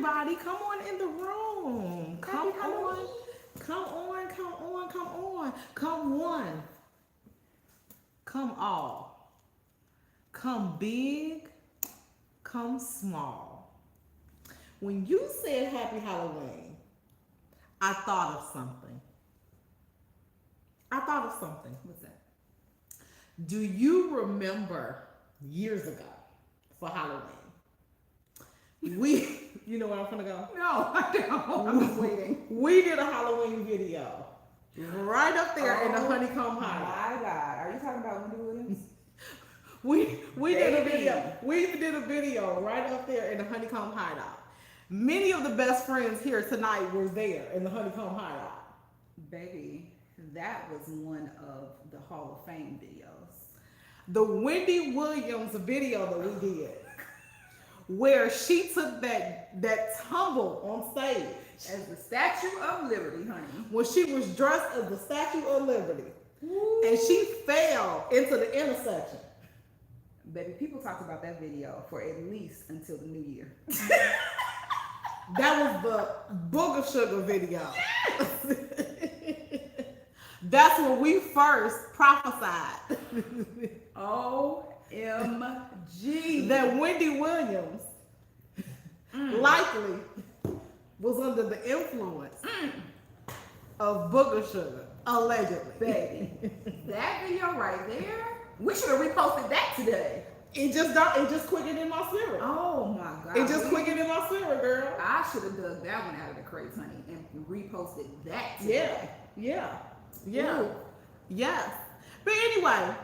everybody. Come on in the room. Come Happy on. Halloween. Come on. Come on. Come on. Come one. Come all. Come big. Come small. When you said Happy Halloween, I thought of something. What's that? Do you remember years ago for Halloween? You know where I'm gonna go? No, I don't. I'm just waiting. We did a Halloween video right up there in the honeycomb hideout. My God. Are you talking about Wendy Williams? We did a video. We did a video right up there in the honeycomb hideout. Many of the best friends here tonight were there in the honeycomb hideout. Baby, that was one of the Hall of Fame videos. The Wendy Williams video that we did, where she took that tumble on stage As the Statue of Liberty, honey. when she was dressed as the Statue of Liberty, Woo. and she fell into the intersection. Baby, people talked about that video for at least until the new year. That was the Booger Sugar video. That's when we first prophesied OMG. that Wendy Williams likely was under the influence of Booger Sugar, allegedly. Baby, that video right there, we should have reposted that today. It just quickened in my spirit. Oh my God. It just quickened in my spirit, girl. I should have dug that one out of the crates, honey, and reposted that today. Yeah. Ooh. Yes. But anyway,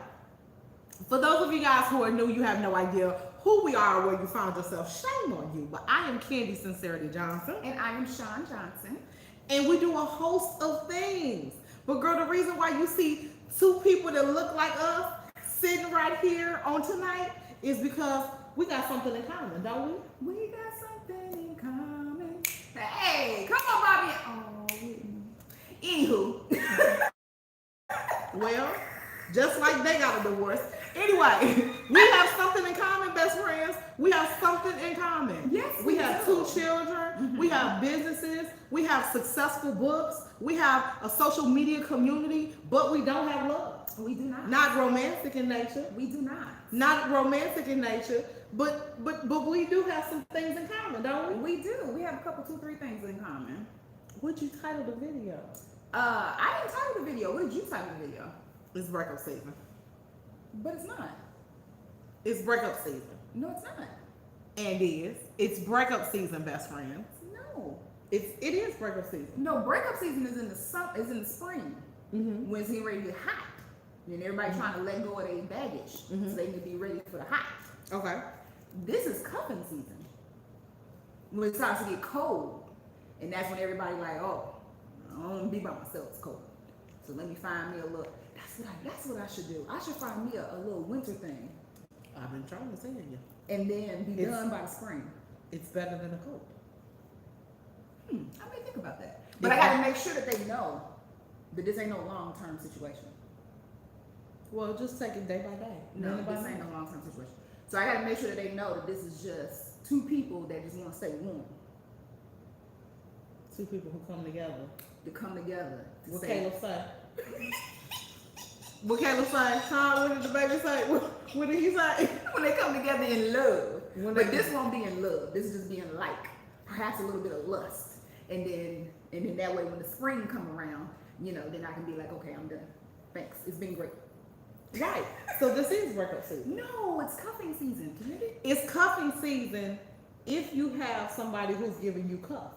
for those of you guys who are new, you have no idea who we are or where you found yourself. Shame on you. But I am Candy Sincerity Johnson. And I am Sean Johnson. And we do a host of things. But girl, the reason why you see two people that look like us sitting right here on tonight is because we got something in common, don't we? We got something in common. Hey, come on, Bobby. Oh, anywho. Well, just like they got a divorce. Anyway, we have something in common, best friends. We have something in common. Yes, we we have do. 2 children. We have businesses. We have successful books. We have a social media community, but we don't have love. We do not. Not romantic in nature. We do not. Not romantic in nature, but we do have some things in common, don't we? We do. We have a couple, 2, 3 things in common. What'd you title the video? I didn't title the video. What did you title the video? It's breakup season. But it's not. It's breakup season. No, it's not. And is. It's breakup season, best friends. No. It is breakup season. No, breakup season is in the spring. Mm-hmm. When it's getting ready to get hot. And everybody trying to let go of their baggage so they can be ready for the hot. Okay. This is cuffing season. When it starts to get cold. And that's when everybody like, oh, I don't want to be by myself, it's cold. So let me find me a little, that's what I should do. I should find me a little winter thing. I've been trying to tell you. And then be done by the spring. It's better than a coat. I may think about that. But I gotta make sure that they know that this ain't no long-term situation. Well, just take it day by day. No, this ain't no long-term situation. So I gotta make sure that they know that this is just 2 people that just want to stay warm. 2 people who come together. To come together. To What say, Caleb say? What Caleb say? Huh? What did the baby say? What did he say? when they come together in love. When But they- this won't be in love. This is just being like. Perhaps a little bit of lust. And then that way when the spring come around, then I can be like, okay, I'm done. Thanks. It's been great. Right. So this is breakup season. No, it's cuffing season. It's cuffing season if you have somebody who's giving you cuff.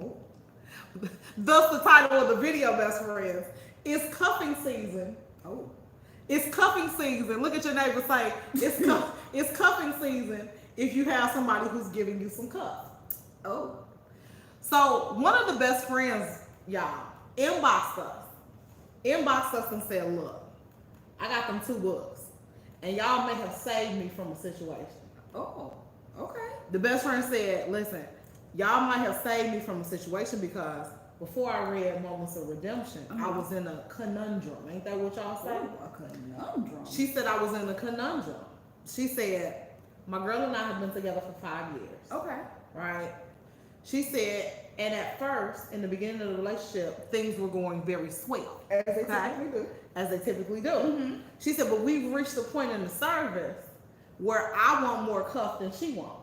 Oh. Thus the title of the video, best friends. It's cuffing season. Oh. It's cuffing season. Look at your neighbor say, it's cuffing season if you have somebody who's giving you some cuff. Oh. So one of the best friends, y'all, inboxed us and said, look, I got them 2 books and y'all may have saved me from a situation. Oh, okay. The best friend said, listen, y'all might have saved me from a situation because before I read Moments of Redemption, I was in a conundrum. Ain't that what y'all say? Oh, a conundrum. She said I was in a conundrum. She said, My girl and I have been together for 5 years. Okay. Right? She said, and at first, in the beginning of the relationship, things were going very swell. As they typically do. As they typically do. Mm-hmm. She said, but we've reached a point in the service where I want more cuff than she wants.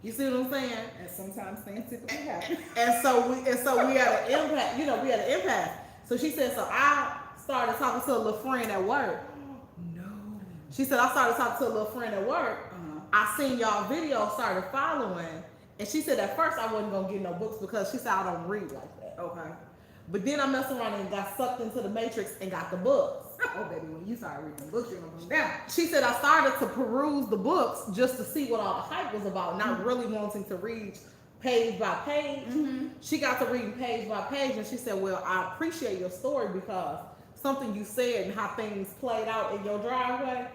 You see what I'm saying? And sometimes things typically happen. And so we had an impact. We had an impact. So she said, so I started talking to a little friend at work. No. She said, I started talking to a little friend at work. Uh-huh. I seen y'all video, started following. And she said, at first I wasn't going to get no books because she said, I don't read like that. Okay. But then I messed around and got sucked into the matrix and got the books. Oh, baby, when you start reading books, you're going to come down. She said, I started to peruse the books just to see what all the hype was about, not really wanting to read page by page. Mm-hmm. She got to reading page by page, and she said, well, I appreciate your story because something you said and how things played out in your driveway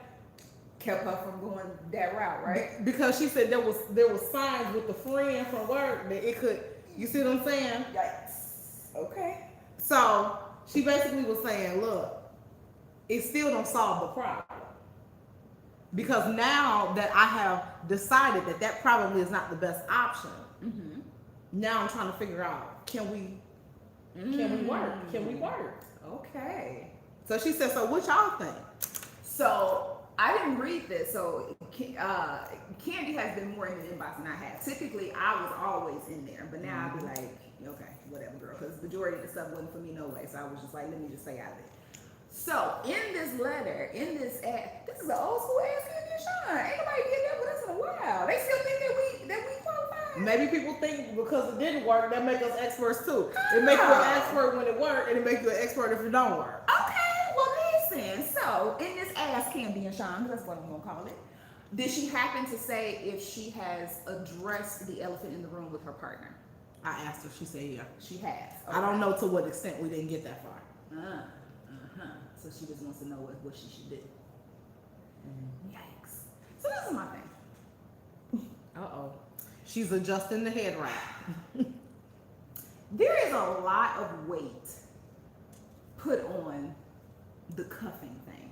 Kept her from going that route, right? Because she said there was signs with the friend from work that it could, you see what I'm saying? Yikes. Okay. So she basically was saying, look, it still don't solve the problem. Because now that I have decided that that probably is not the best option, Mm-hmm. now I'm trying to figure out, can we work? Can we work? Okay. So she said, so what y'all think? So I didn't read this, so Candy has been more in the inbox than I have. Typically, I was always in there, but now I'll be like, okay, whatever, girl, because the majority of the stuff wasn't for me no way. So I was just like, let me just stay out of it. So in this letter, in this ad, this is an old school ass Candy and Sean. Ain't nobody did that with us in a while. They still think that we qualified. Maybe people think because it didn't work, that make us experts too. It makes you an expert when it works, and it makes you an expert if it don't work. Okay, well listen. So in this Ask Candy and Sean, that's what I'm gonna call it. Did she happen to say if she has addressed the elephant in the room with her partner? I asked her, she said yeah. She has. I don't know to what extent we didn't get that far. So she just wants to know what she should do. Yikes. So this is my thing. Uh-oh. She's adjusting the head wrap. There is a lot of weight put on the cuffing thing.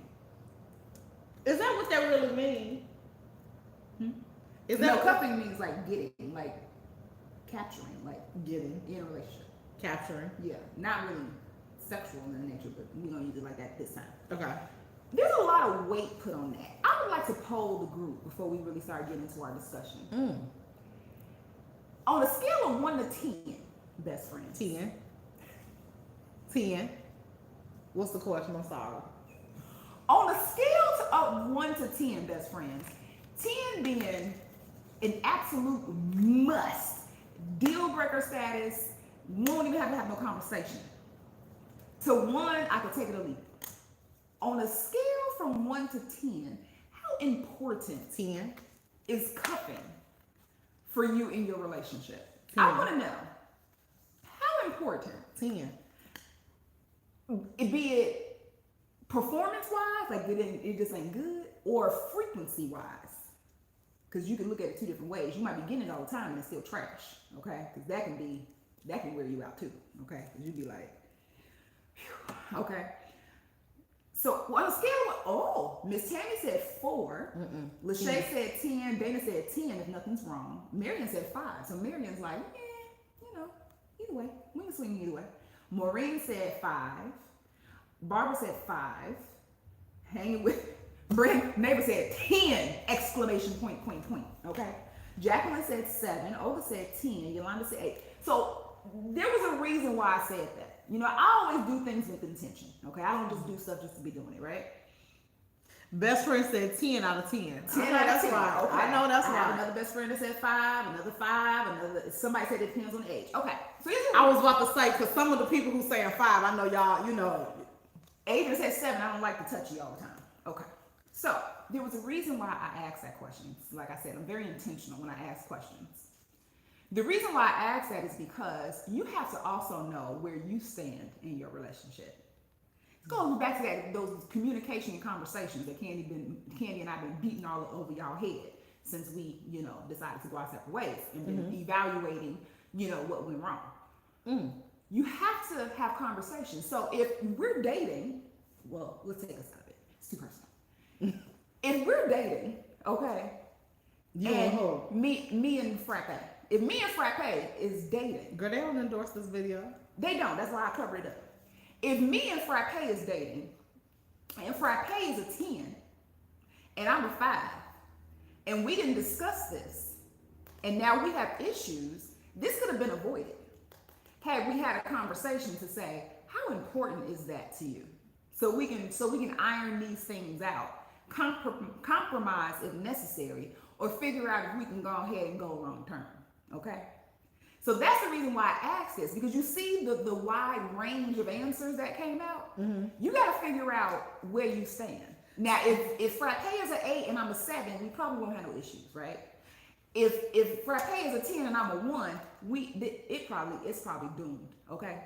Is that what that really means? Is that No, cuffing means like getting, like capturing, like getting, in a relationship. capturing? Yeah, not really sexual in nature, but we're gonna use it like that this time. Okay. There's a lot of weight put on that. I would like to poll the group before we really start getting into our discussion. On a scale of 1 to 10, best friends. 10. 10. What's the question? I'm sorry. On a scale of 1 to 10, best friends, 10 being an absolute must, deal breaker status, won't even have to have no conversation. To 1, I could take it or leave it. On a scale from 1 to 10, how important 10. is cuffing for you in your relationship? 10. I want to know how important, 10. be it performance-wise, like it just ain't good, or frequency-wise. Because you can look at it 2 different ways. You might be getting it all the time and it's still trash, okay? Because that can wear you out too, okay? Because you'd be like, phew, okay. So on a scale of, Miss Tammy said 4, Lachey said 10, Dana said 10 if nothing's wrong. Marion said 5. So Marion's like, either way, we can swing either way. Maureen said 5. Barbara said 5. Hanging with Brent, neighbor said 10! Exclamation point. Okay. Jacqueline said 7. Olga said 10. Yolanda said 8. So there was a reason why I said that. You know, I always do things with intention. Okay. I don't just do stuff just to be doing it, right? Best friend said 10 out of 10. 10 out of 10. Right. Okay. I know that's I right. have another best friend that said 5, another 5, somebody said it depends on the age. Okay. So I was about to say, because some of the people who saying 5, I know y'all, you know. Adrian said 7. I don't like to touch you all the time. Okay. So there was a reason why I asked that question. Like I said, I'm very intentional when I ask questions. The reason why I ask that is because you have to also know where you stand in your relationship. It goes back to those communication and conversations that Candy and I have been beating all over y'all head since we, decided to go our separate ways and been evaluating, what went wrong. You have to have conversations. So if we're dating, well, let's take us out of it. It's too personal. If we're dating, Okay. You and who? Me and Frappe. If me and Frappe is dating, Girl, they don't endorse this video. they don't. That's why I covered it up. If me and Frappe is dating, and Frappe is a 10, and I'm a 5, and we didn't discuss this, and now we have issues, this could have been avoided had we had a conversation to say, how important is that to you? So we can iron these things out, compromise if necessary, or figure out if we can go ahead and go long term. Okay? So that's the reason why I asked this, because you see the wide range of answers that came out. Mm-hmm. You got to figure out where you stand. Now, if Frappe is an 8 and I'm a 7, we probably won't have no issues, right? If Frappe is a 10 and I'm a 1, it's probably doomed. Okay.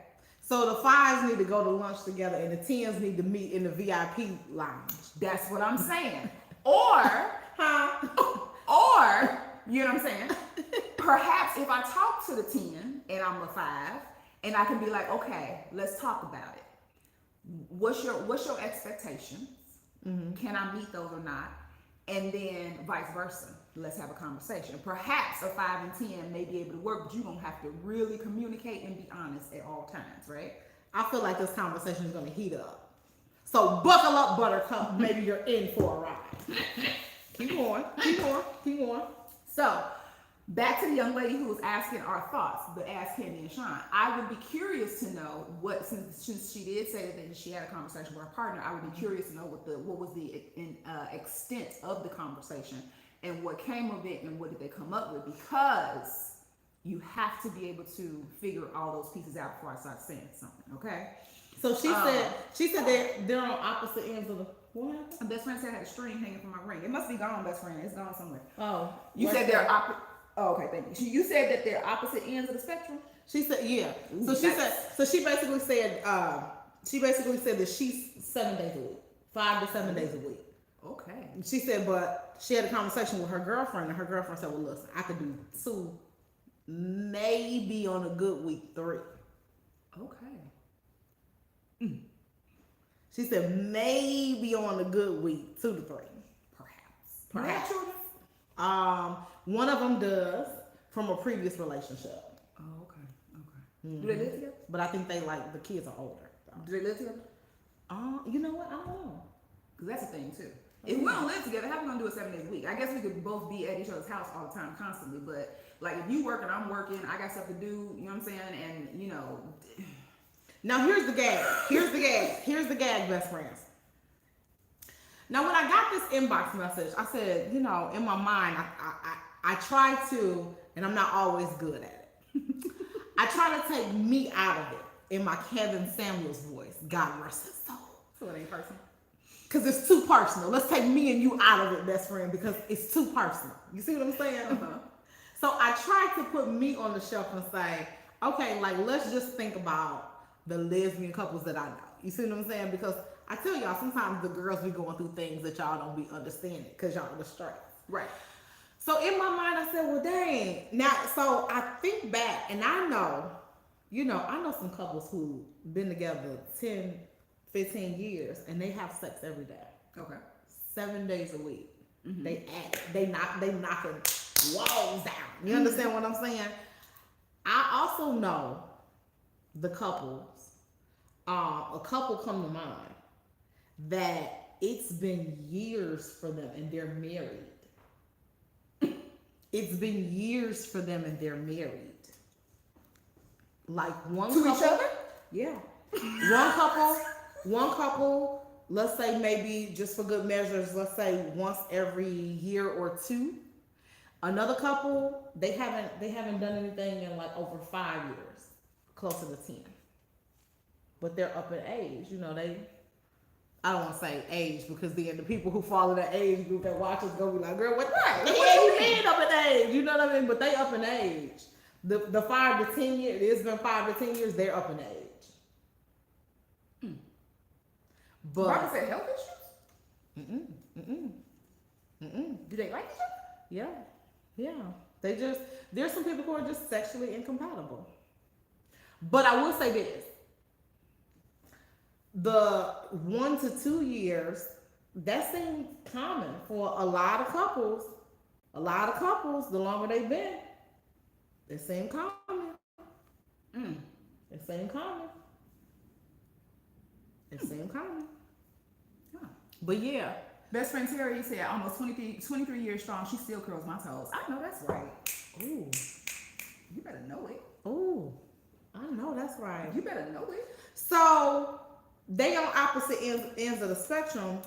So the 5s need to go to lunch together, and the 10s need to meet in the VIP lounge. That's what I'm saying. Or, or you know what I'm saying? Perhaps if I talk to the 10 and I'm a 5, and I can be like, okay, let's talk about it. What's your expectations? Mm-hmm. Can I meet those or not? And then vice versa. Let's have a conversation. Perhaps a 5 and 10 may be able to work, but you're going to have to really communicate and be honest at all times, right? I feel like this conversation is going to heat up. So buckle up, Buttercup. Maybe you're in for a ride. Keep going. So, back to the young lady who was asking our thoughts, but asked Candy and Sean. I would be curious to know what, since she did say that she had a conversation with her partner, I would be curious to know what was the extent of the conversation and what came of it and what did they come up with, because you have to be able to figure all those pieces out before I start saying something, okay? So she said they're on opposite ends of the. What happened? My best friend said I had a string hanging from my ring. It must be gone, best friend. It's gone somewhere. Oh, you said they're opposite. Oh, okay, thank you. You said that they're opposite ends of the spectrum. She said, yeah. Ooh, she basically said that she's 7 days a week, 5 to 7 days a week. Okay. She said, but she had a conversation with her girlfriend, and her girlfriend said, well, listen, I could do 2, maybe on a good week 3. Okay. She said maybe on a good week 2 to 3, perhaps. You have children? One of them does from a previous relationship. Oh, okay. Mm-hmm. Do they live together? But I think the kids are older. So. Do they live together? You know what? I don't know. Because that's a thing too. If we don't live together, how are we gonna do it 7 days a week? I guess we could both be at each other's house all the time, constantly. But like, if you working, I'm working, I got stuff to do. You know what I'm saying? And you know. Now here's the gag. Here's the gag, best friends. Now when I got this inbox message, I said, you know, in my mind, I try to, and I'm not always good at it. I try to take me out of it in my Kevin Samuels voice. God rest his soul. So it ain't personal. Because it's too personal. Let's take me and you out of it, best friend, because it's too personal. You see what I'm saying? Uh-huh. So I try to put me on the shelf and say, okay, like, let's just think about the lesbian couples that I know. You see what I'm saying? Because I tell y'all, sometimes the girls be going through things that y'all don't be understanding because y'all are the straight. Right. So in my mind, I said, well, dang. Now, so I think back, and I know some couples who been together 10, 15 years, and they have sex every day. Okay. 7 days a week. Mm-hmm. They knocking walls down. You understand what I'm saying? I also know the couples. A couple come to mind that it's been years for them and they're married. It's been years for them and they're married. Like one to couple, each other? Yeah. One couple, let's say maybe just for good measures, let's say once every year or 2. Another couple, they haven't done anything in like over 5 years, closer to 10. But they're up in age, you know, I don't want to say age because then the people who fall in the age group that watch us gonna be like, girl, what the hell you mean up in age? You know what I mean? But they up in age. The 5 to 10 years, it's been 5 to 10 years, they're up in age. But Robert said health issues? Do they like each other? Yeah. There's some people who are just sexually incompatible. But I will say this. The 1 to 2 years that seems common for a lot of couples. A lot of couples, the longer they've been, it seems common. Mm. It seems common. It seems common. Huh. But yeah. Best friend Terry said, almost 23 years strong, she still curls my toes. I know that's right. Ooh. You better know it. Ooh. I know that's right. You better know it. So they on opposite ends of the spectrum.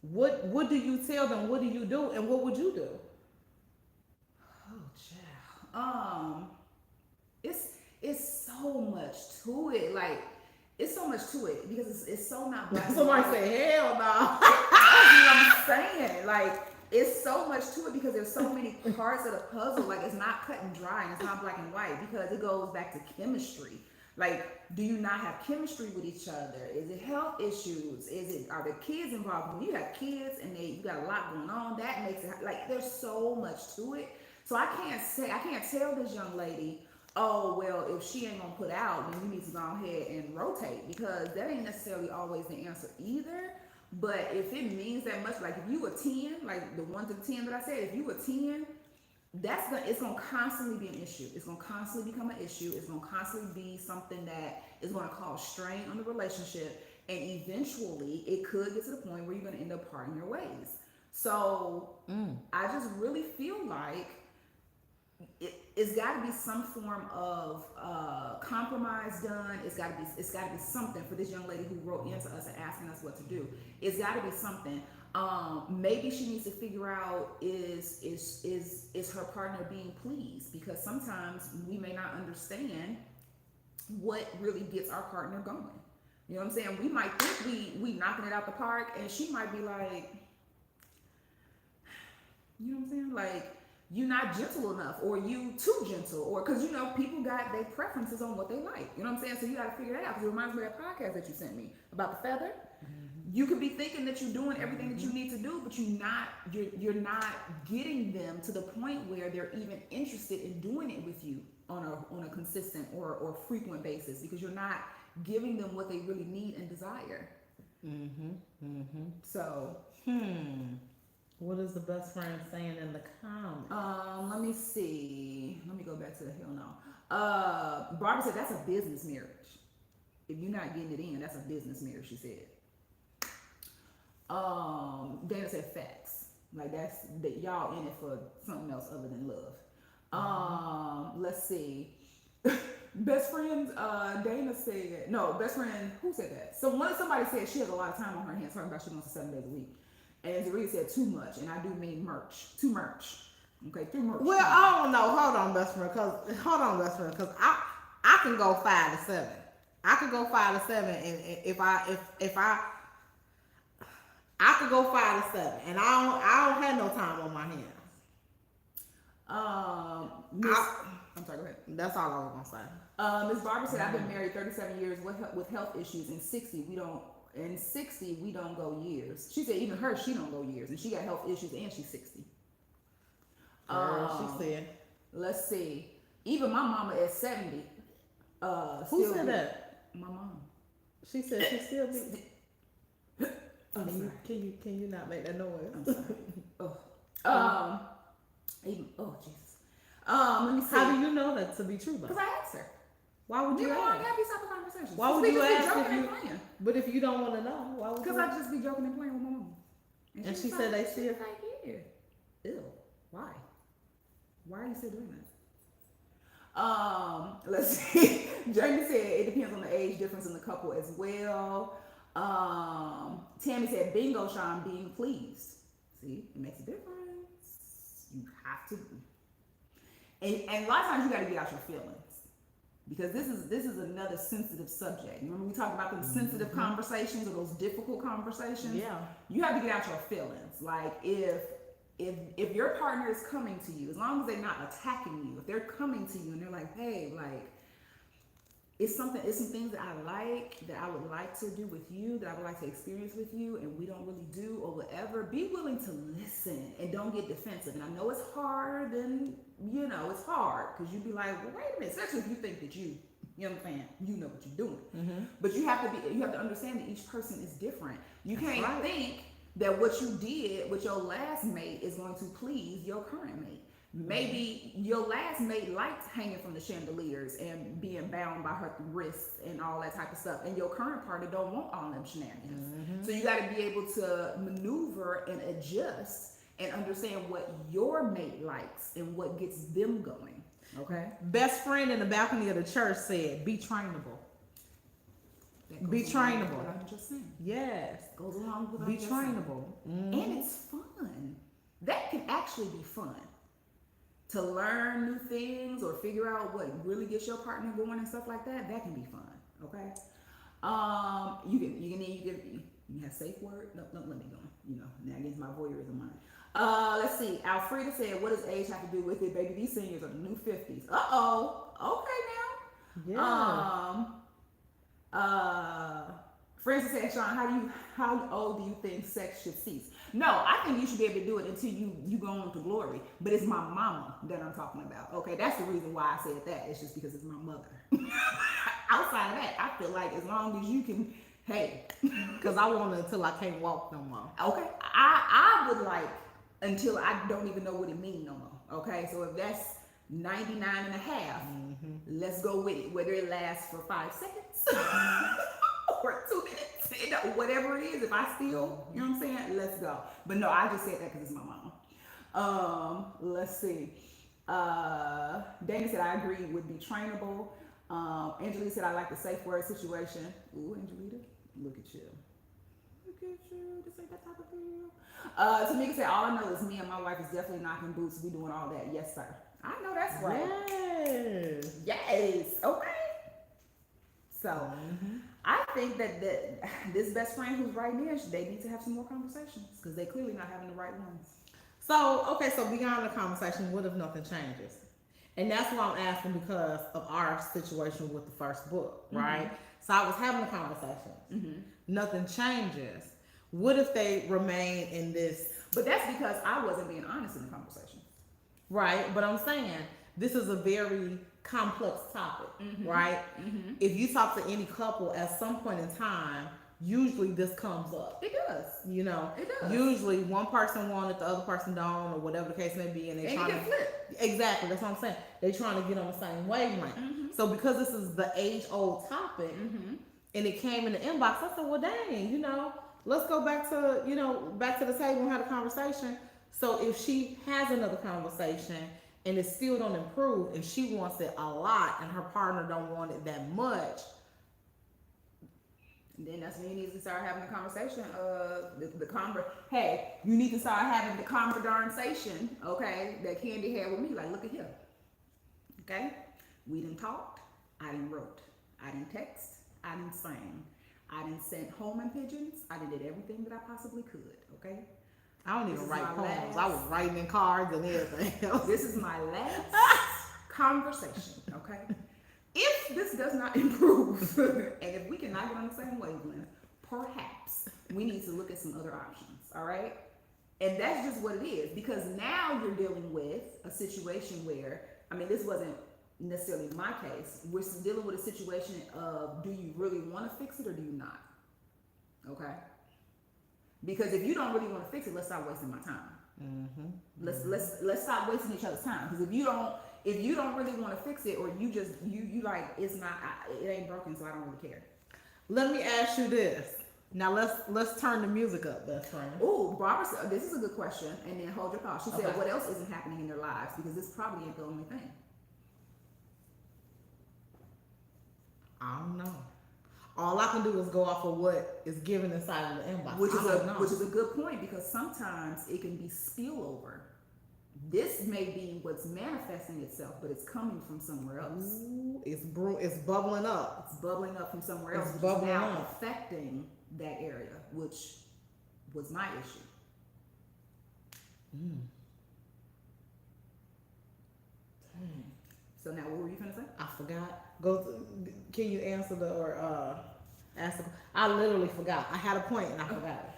What do you tell them? What do you do? And what would you do? Oh, child. It's so much to it. Like, it's so much to it because it's so not black and Somebody white. say, hell no. That's what I'm saying. Like, it's so much to it because there's so many parts of the puzzle. Like, it's not cut and dry and it's not black and white because it goes back to chemistry. Like, do you not have chemistry with each other? Is it health issues? Are there kids involved? When you have kids and you got a lot going on, that makes it like there's so much to it. So I can't tell this young lady, oh well, if she ain't gonna put out, then you need to go ahead and rotate, because that ain't necessarily always the answer either. But if it means that much, like if you a 10, like the 1 to 10 that I said, if you a 10, it's gonna constantly be an issue. It's gonna constantly become an issue. It's gonna constantly be something that is gonna cause strain on the relationship, and eventually it could get to the point where you're gonna end up parting your ways. So I just really feel like it's got to be some form of compromise done. It's got to be something for this young lady who wrote into us and asking us what to do. It's got to be something. Maybe she needs to figure out is her partner being pleased, because sometimes we may not understand what really gets our partner going. You know what I'm saying? We might think we knocking it out the park, and she might be like, you know what I'm saying? Like, you not gentle enough, or you too gentle, or because people got their preferences on what they like. You know what I'm saying? So you got to figure that out. Because it reminds me of that podcast that you sent me about the feather. Mm-hmm. You could be thinking that you're doing everything that you need to do, but you're not getting them to the point where they're even interested in doing it with you on a consistent or frequent basis, because you're not giving them what they really need and desire. So. What is the best friend saying in the comments? Let me see. Let me go back to the hell no. Barbara said that's a business marriage. If you're not getting it in, that's a business marriage, she said. Dana said facts. Like that y'all in it for something else other than love. Let's see. Best friend, Dana said, no, best friend, who said that? Somebody said she has a lot of time on her hands, talking about she wants 7 days a week. And Zarita said too much, and I do mean merch. Too merch. Okay, too much. Well, I don't know. Hold on, best friend, because I can go 5 to 7. I could go 5 to 7, and if I could go 5 to 7, and I don't have no time on my hands. I'm sorry, go ahead. That's all I was gonna say. Ms. Barbara said, I've been married 37 years with health issues. In 60 we don't go years. She said even she don't go years, and she got health issues and she's 60. She said. Let's see. Even my mama at 70. Who said that? My mom. She said she still be. Can you not make that noise? I'm sorry. Jesus. Let me see. How do you know that to be true, though? Because I asked her. Why would you ask? I have these type of conversations. Why would you ask if you? But if you don't want to know, why would you? Because I just be joking and playing with my mom. And she said they still. Like, yeah. Ew. Why? Why are you still doing that? Let's see. Jamie said it depends on the age difference in the couple as well. Tammy said, bingo, Sean, being pleased. See, it makes a difference. You have to. And a lot of times you got to get out your feelings, because this is another sensitive subject. Remember we talked about those sensitive conversations, or those difficult conversations? Yeah. You have to get out your feelings. Like if your partner is coming to you, as long as they're not attacking you, if they're coming to you and they're like, hey, like, it's some things that I would like to do with you, that I would like to experience with you, and we don't really do, or whatever, be willing to listen and don't get defensive. And I know it's hard, and it's hard, because you'd be like, well, wait a minute, especially if you think that you know what I'm saying, you know what you're doing. But you have to understand that each person is different. You can't think that what you did with your last mate is going to please your current mate. Maybe your last mate liked hanging from the chandeliers and being bound by her wrists and all that type of stuff, and your current partner don't want all them shenanigans. So you got to be able to maneuver and adjust and understand what your mate likes and what gets them going. Okay. Best friend in the balcony of the church said, "Be trainable." Be trainable. What I'm just saying. Yes. Goes along with what Be I'm just saying. trainable. And it's fun. That can actually be fun. To learn new things or figure out what really gets your partner going and stuff like that, that can be fun. Okay. You can have safe word. No, let me go. You know, now against my voyeurism mind. Let's see. Alfreda said, "What does age have to do with it, baby? These seniors are the new 50s." Okay now. Yeah. Francis said, "Sean, how old do you think sex should cease?" No, I think you should be able to do it until you go on to glory. But it's my mama that I'm talking about. Okay, that's the reason why I said that. It's just because it's my mother. Outside of that, I feel like as long as you can, hey, Because I want it until I can't walk no more. okay, I would like until I don't even know what it means no more. Okay, so if that's 99 and a half, let's go with it. Whether it lasts for 5 seconds or 2 minutes, you know, whatever it is, if I still, you know what I'm saying, let's go. But no, I just said that because it's my mama. Let's see. Dana said, "I agree, would be trainable." Angelina said, "I like the safe word situation." Ooh, Angelina, look at you. Look at you. This ain't that type of video. Tamika said, "All I know is me and my wife is definitely knocking boots. We doing all that." Yes, sir. I know that's right. Yes. Yes. Okay. So, I think that this best friend who's right there, they need to have some more conversations because they clearly not having the right ones. So, okay, so beyond the conversation, what if nothing changes? And that's why I'm asking because of our situation with the first book, right? So I was having a conversation. Nothing changes. What if they remain in this? But that's because I wasn't being honest in the conversation. Right, but I'm saying this is a very complex topic, right? If you talk to any couple at some point in time, usually this comes up. It does. You know, It does. Usually one person wants it, the other person don't, or whatever the case may be, and they And trying it to can flip. exactly. That's what I'm saying. They trying to get on the same wavelength. So because this is the age-old topic, and it came in the inbox, I said, "Well, dang, you know, let's go back to back to the table and have a conversation." So if she has another conversation and it still don't improve, and she wants it a lot, and her partner don't want it that much, then that's when you need to start having the conversation. Hey, you need to start having the conversation, okay, that Candy had with me. Like, look at here. Okay? We done talked. I done wrote. I done text. I done sang. I done sent homing pigeons. I done did everything that I possibly could, okay? I don't This even is my write poems. last- I was writing in cards and everything else. This is my last conversation, okay? If this does not improve, and if we cannot get on the same wavelength, perhaps we need to look at some other options, all right? And that's just what it is, because now you're dealing with a situation where, I mean, this wasn't necessarily my case. We're dealing with a situation of, do you really want to fix it or do you not? Okay? Because if you don't really want to fix it, let's stop wasting my time. Let's stop wasting each other's time. Because if you don't really want to fix it, or you just you like, it's not, it ain't broken, so I don't really care. Let me ask you this. Now let's turn the music up, best friend. Ooh, Barbara said, this is a good question, and then hold your thought. She said, Okay. "What else isn't happening in their lives? Because this probably ain't the only thing." I don't know. All I can do is go off of what is given inside of the inbox. Which I don't know. is a good point, because sometimes it can be spillover. This may be what's manifesting itself, but it's coming from somewhere else. Ooh, it's bubbling up. It's bubbling up from somewhere else, It's which is bubbling now up. affecting that area, which was my issue. So now, what were you gonna say? I forgot. Can you answer ask the? I literally forgot. I had a point and I forgot it.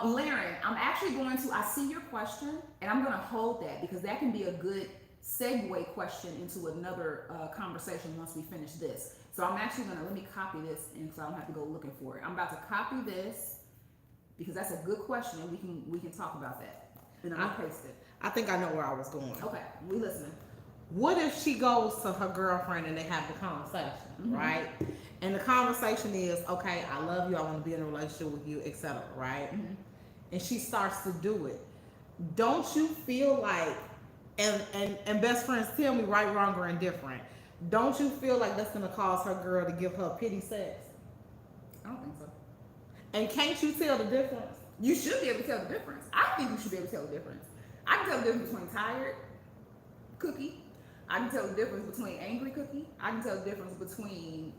Laren, I'm actually going to, I see your question, and I'm going to hold that because that can be a good segue question into another conversation once we finish this. So I'm actually going to, let me copy this, and so I don't have to go looking for it. I'm about to copy this, Because that's a good question, and we can talk about that. And I'm gonna paste it. I think I know where I was going. Okay, we listening. What if she goes to her girlfriend and they have the conversation, right? And the conversation is, okay, I love you, I want to be in a relationship with you, etc., right? And she starts to do it. Don't you feel like, and best friends tell me right, wrong, or indifferent, don't you feel like that's gonna cause her girl to give her pity sex? I don't think so. And can't you tell the difference? You should be able to tell the difference. I think you should be able to tell the difference. I can tell the difference between tired cookie. I can tell the difference between angry cookie. I can tell the difference between,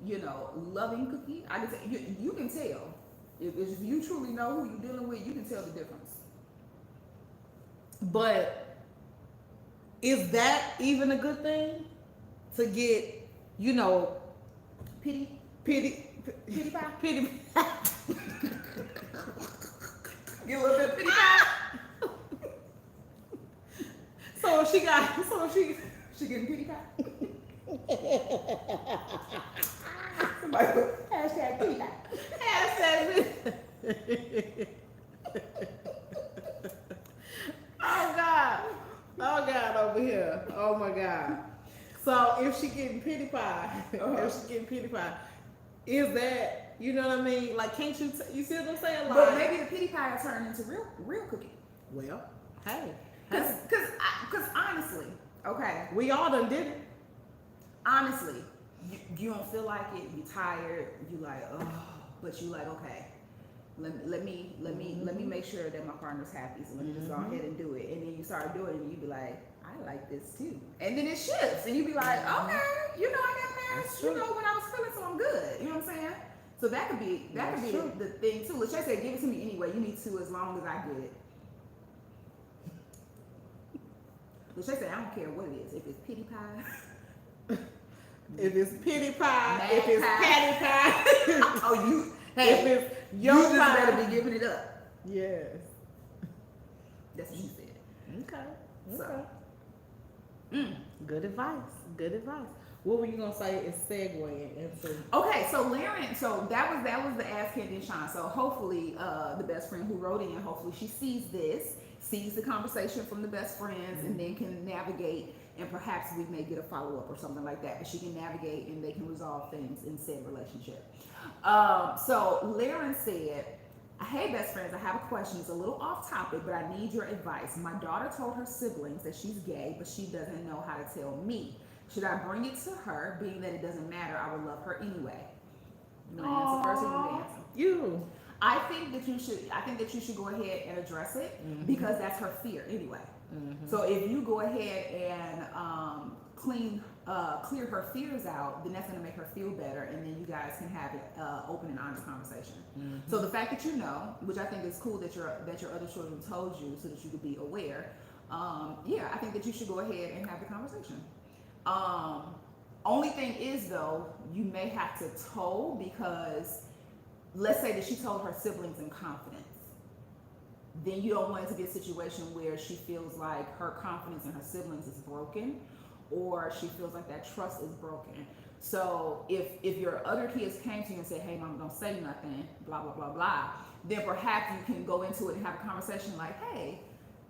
loving cookie. I can tell, you can tell. If you truly know who you're dealing with, you can tell the difference. But is that even a good thing? To get, Pity pie? pity. Get a little bit of pity pie? So she getting pity pie? Somebody put hashtag pity pie. Oh God, over here. Oh my God. So if she getting pity pie, is that, you know what I mean? Like, can't you? You see what I'm saying? Like, But maybe the pity pie will turn into real cookie. well, hey, Cause honestly, okay, we all done did it. honestly, you don't feel like it. You tired. You like, oh, but you like, okay. Let me make sure that my partner's happy. So let me just go ahead and do it. And then you start doing it, and you be like, I like this too. And then it shifts, and you be like, okay, I got married. When I was feeling, so I'm good. You know what I'm saying? So that could be the thing too. Let's just say, give it to me anyway. You need to, as long as I get it. Let's just say, I don't care what it is. If it's pity pie. If it's pity pie, Mad if it's pie. patty pie, Oh, you. if Hey, it's you your just pie. better be giving it up. Yes. That's what you said. Okay. So. Good advice. Good advice. What were you gonna say is segueing into? Okay, so Laren, so that was the Ask Candy and Shine. So hopefully, the best friend who wrote in, hopefully she sees the conversation from the best friends, and then can navigate, and perhaps we may get a follow up or something like that. But she can navigate, and they can resolve things in said relationship. So Laren said, hey best friends, I have a question. It's a little off topic, but I need your advice. My daughter told her siblings that she's gay, but she doesn't know how to tell me. Should I bring it to her, being that it doesn't matter? I would love her anyway. You want to answer first, or you want to answer? You. I think that you should go ahead and address it, because that's her fear anyway. So if you go ahead and clear her fears out, then that's going to make her feel better, and then you guys can have an open and honest conversation. So the fact that you know, which I think is cool that your other children told you, so that you could be aware. I think that you should go ahead and have the conversation. Only thing is though, you may have to toll, because let's say that she told her siblings in confidence. Then you don't want it to be a situation where she feels like her confidence in her siblings is broken, or she feels like that trust is broken. So if your other kids came to you and said, hey mom, don't say nothing, blah, blah, blah, blah, then perhaps you can go into it and have a conversation like, hey,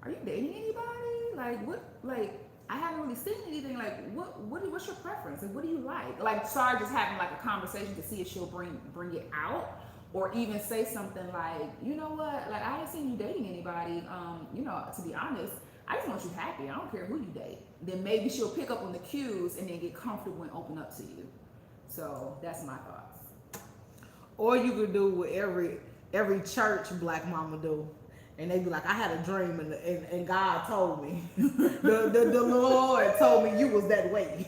are you dating anybody? Like, what, like, I haven't really seen anything. Like, what's your preference? And what do you like? Like, start just having like a conversation to see if she'll bring it out. Or even say something like, you know what, like, I ain't seen you dating anybody. To be honest, I just want you happy. I don't care who you date. Then maybe she'll pick up on the cues and then get comfortable and open up to you. So that's my thoughts. Or you could do what every church black mama do. And they be like, I had a dream and God told me. the Lord told me you was that way.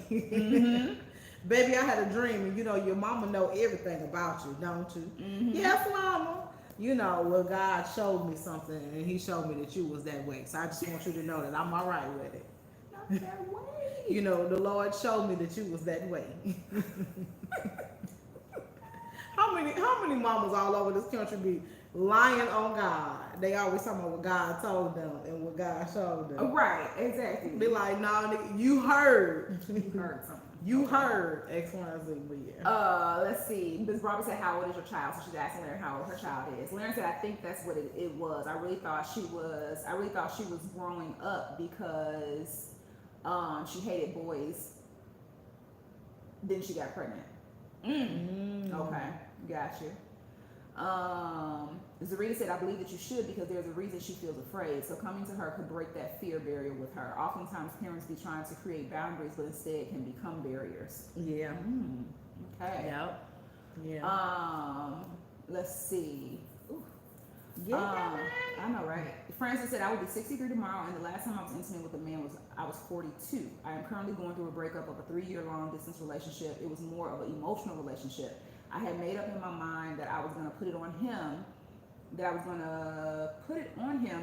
Baby, I had a dream, and your mama know everything about you, don't you? Yes, mama. Well, God showed me something, and he showed me that you was that way. So I just want you to know that I'm all right with it. Not that way. The Lord showed me that you was that way. How many mamas all over this country Lying on God. They always talking about what God told them and what God showed them. Right, exactly. Be like, nah, nigga, you heard. You heard something. You Okay. heard X, Y, and Z, but yeah. Let's see. Ms. Barbara said, "How old is your child?" So she's asking Lauren how old her child is. Lauren said, "I think that's what it was. I really thought she was growing up because she hated boys. Then she got pregnant." Okay, got you. Zarita said, "I believe that you should because there's a reason she feels afraid. So coming to her could break that fear barrier with her. Oftentimes parents be trying to create boundaries, but instead can become barriers." Yeah. Okay. Yep. Yeah. Let's see. Ooh. Yeah. I know, right? Francis said, "I will be 63 tomorrow, and the last time I was intimate with a man I was 42. I am currently going through a breakup of a 3-year long distance relationship. It was more of an emotional relationship. I had made up in my mind that I was going to put it on him,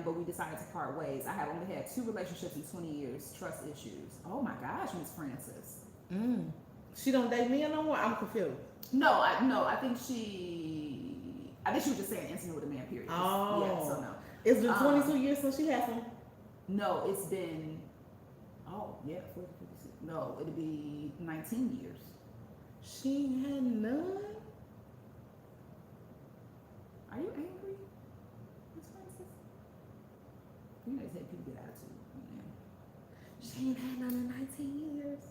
but we decided to part ways. I have only had 2 relationships in 20 years. Trust issues." Oh my gosh, Miss Francis. She don't date me no more? I'm confused. No, I think she was just saying intimate with a man, period. Oh. Yeah, so no. It's been 22 years since she had one. No, it's been, 40, 56. No, it'll be 19 years. She ain't had none? Are you angry, Miss Francis? You know, they say people get attitude. She ain't had none in 19 years.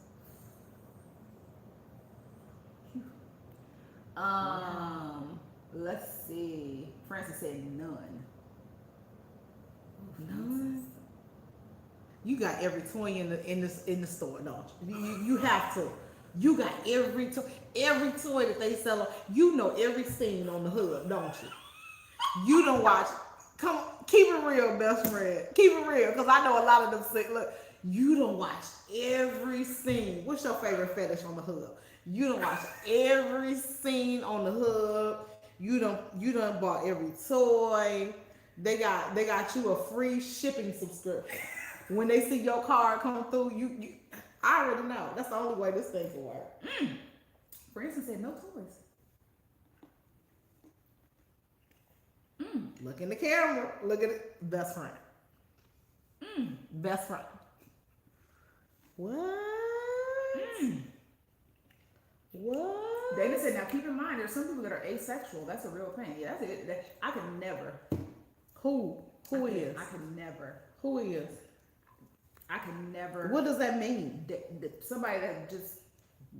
Let's see. Francis said none. None? You got every toy in the store, don't you? You have to. You got every toy that they sell. You know every scene on the hood, don't you? You don't watch. Come, keep it real, best friend. Keep it real, because I know a lot of them say, look, you don't watch every scene. What's your favorite fetish on the hood? You don't watch every scene on the hood. You don't bought every toy. They got you a free shipping subscription. When they see your card come through, you I already know. That's the only way this thing can work. Francis said no toys. Look in the camera. Look at it. Best friend. Best friend. What? What? Dana said, "Now keep in mind, there's some people that are asexual. That's a real thing. Yeah, that's it. I could never." Who is? I could never. Who is? I can never. What does that mean? Somebody that just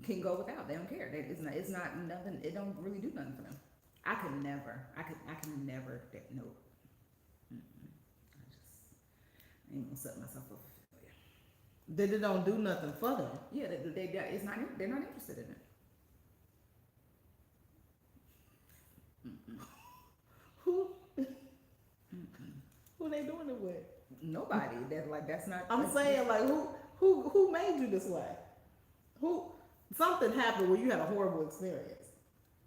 can go without. They don't care. It's not nothing. It don't really do nothing for them. I can never. I can never. Nope. I ain't gonna set myself up for failure. That it don't do nothing for them. Yeah, it's not. They're not interested in it. Who? Who they doing it with? Nobody. That's not. I'm saying, like, who made you this way? Who? Something happened where you had a horrible experience.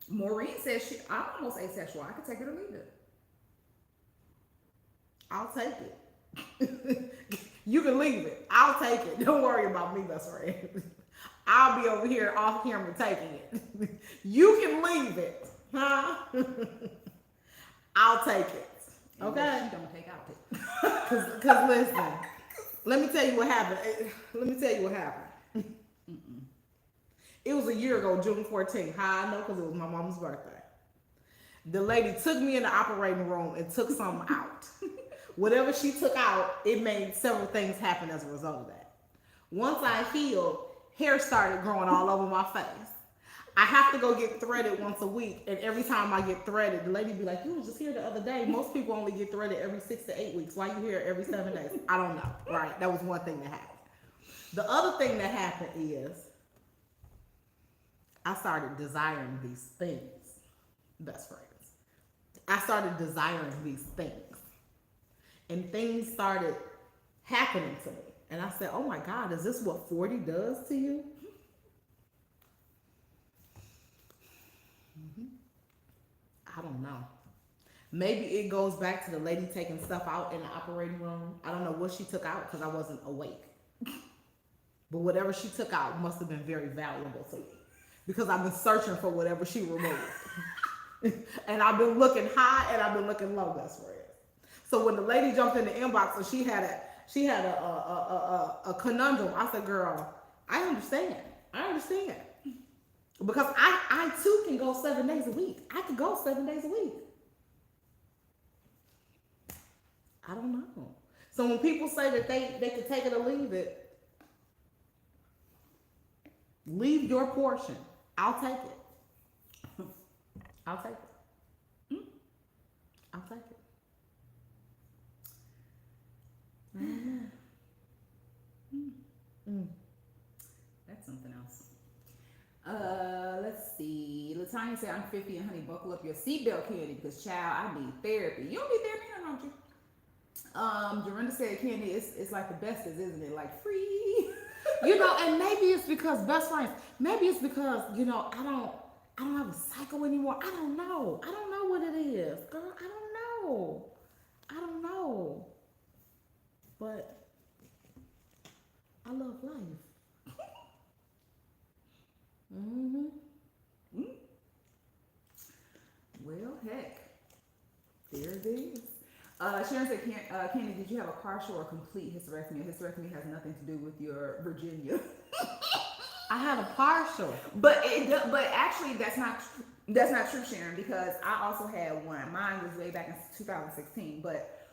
Maureen says I'm almost asexual. I can take it or leave it. I'll take it. You can leave it. I'll take it. Don't worry about me, best friend. I'll be over here off camera taking it. You can leave it, huh? I'll take it. Okay. She don't take out it. Cause listen, let me tell you what happened. It was a year ago, June 14th. How I know? Because it was my mom's birthday. The lady took me in the operating room and took something out. Whatever she took out, it made several things happen as a result of that. Once I healed, hair started growing all over my face. I have to go get threaded once a week, and every time I get threaded, the lady be like, "You were just here the other day. Most people only get threaded every 6 to 8 weeks. Why you here every 7 days?" I don't know. Right? That was one thing that happened. The other thing that happened is I started desiring these things. Best friends. I started desiring these things, and things started happening to me. And I said, "Oh my God, is this what 40 does to you?" I don't know. Maybe it goes back to the lady taking stuff out in the operating room. I don't know what she took out because I wasn't awake. But whatever she took out must have been very valuable to me because I've been searching for whatever she removed. And I've been looking high and I've been looking low, best friends. So when the lady jumped in the inbox and she had a conundrum, I said, girl, I understand. I understand. Because I too can go 7 days a week. I could go 7 days a week. I don't know. So when people say that they can take it or leave it, leave your portion. I'll take it. I'll take it. I'll take it. That's something else. Let's see. Latanya said, I'm 50 and honey, buckle up your seatbelt, Candy, because child, I need therapy. You don't need therapy, don't you? Dorinda said, Candy, it's like the bestest, isn't it? Like free. And maybe it's because best friends. Maybe it's because I don't have a cycle anymore. I don't know. I don't know what it is, girl. I don't know. I don't know. But I love life. Well, heck, there it is. Sharon said, Candy, did you have a partial or complete hysterectomy? A hysterectomy has nothing to do with your Virginia. I had a partial, but actually that's not true, Sharon, because I also had one. Mine was way back in 2016, but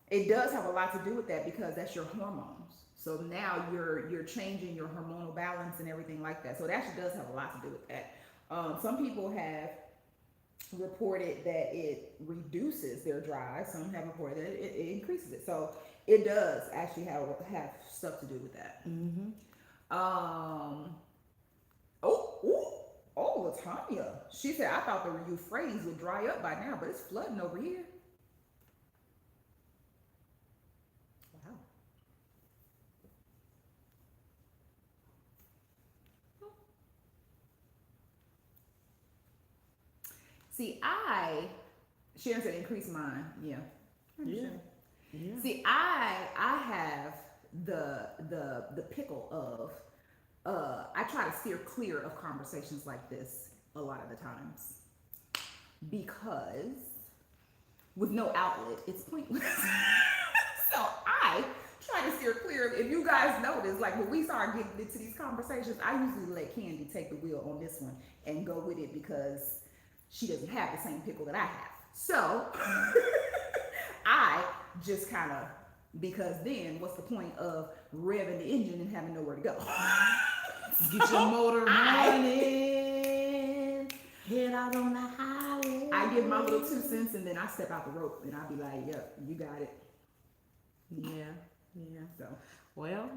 it does have a lot to do with that because that's your hormones. So now you're changing your hormonal balance and everything like that. So it actually does have a lot to do with that. Some people have reported that it reduces their drive. Some have reported that it increases it. So it does actually have stuff to do with that. Latanya. She said, I thought the Euphrates would dry up by now, but it's flooding over here. Wow. See, Sharon said increase mine. Yeah. Yeah. See, I have the pickle of I try to steer clear of conversations like this a lot of the times because with no outlet, it's pointless. So I try to steer clear. If you guys notice, like when we start getting into these conversations, I usually let Candy take the wheel on this one and go with it because she doesn't have the same pickle that I have. So I just kind of, because then what's the point of revving the engine and having nowhere to go? Get your motor running, head out on the highway. I give my little 2 cents and then I step out the rope and I'll be like, yep, you got it. Yeah. So, well,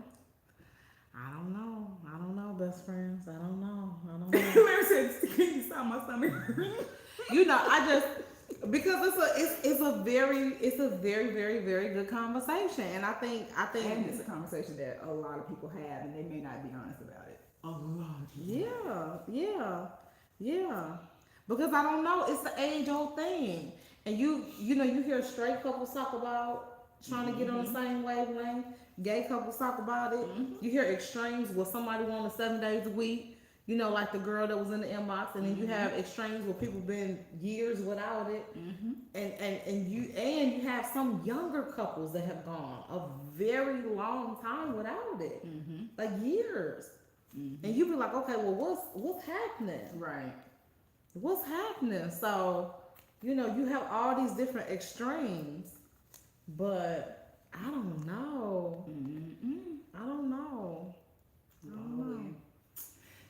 I don't know, best friends. I don't know. Larry said, can you stop my stomach? Because it's a very very very good conversation, and I think and it's a conversation that a lot of people have and they may not be honest about it. A lot. Yeah. Because I don't know, it's the age old thing, and you hear straight couples talk about trying to get on the same wavelength. Gay couples talk about it. You hear extremes where somebody wants 7 days a week. Like the girl that was in the inbox, and then you have extremes where people been years without it, and you have some younger couples that have gone a very long time without it, like years, and you be like, okay, well, what's happening? Right. What's happening? So, you have all these different extremes, but I don't know. I don't know.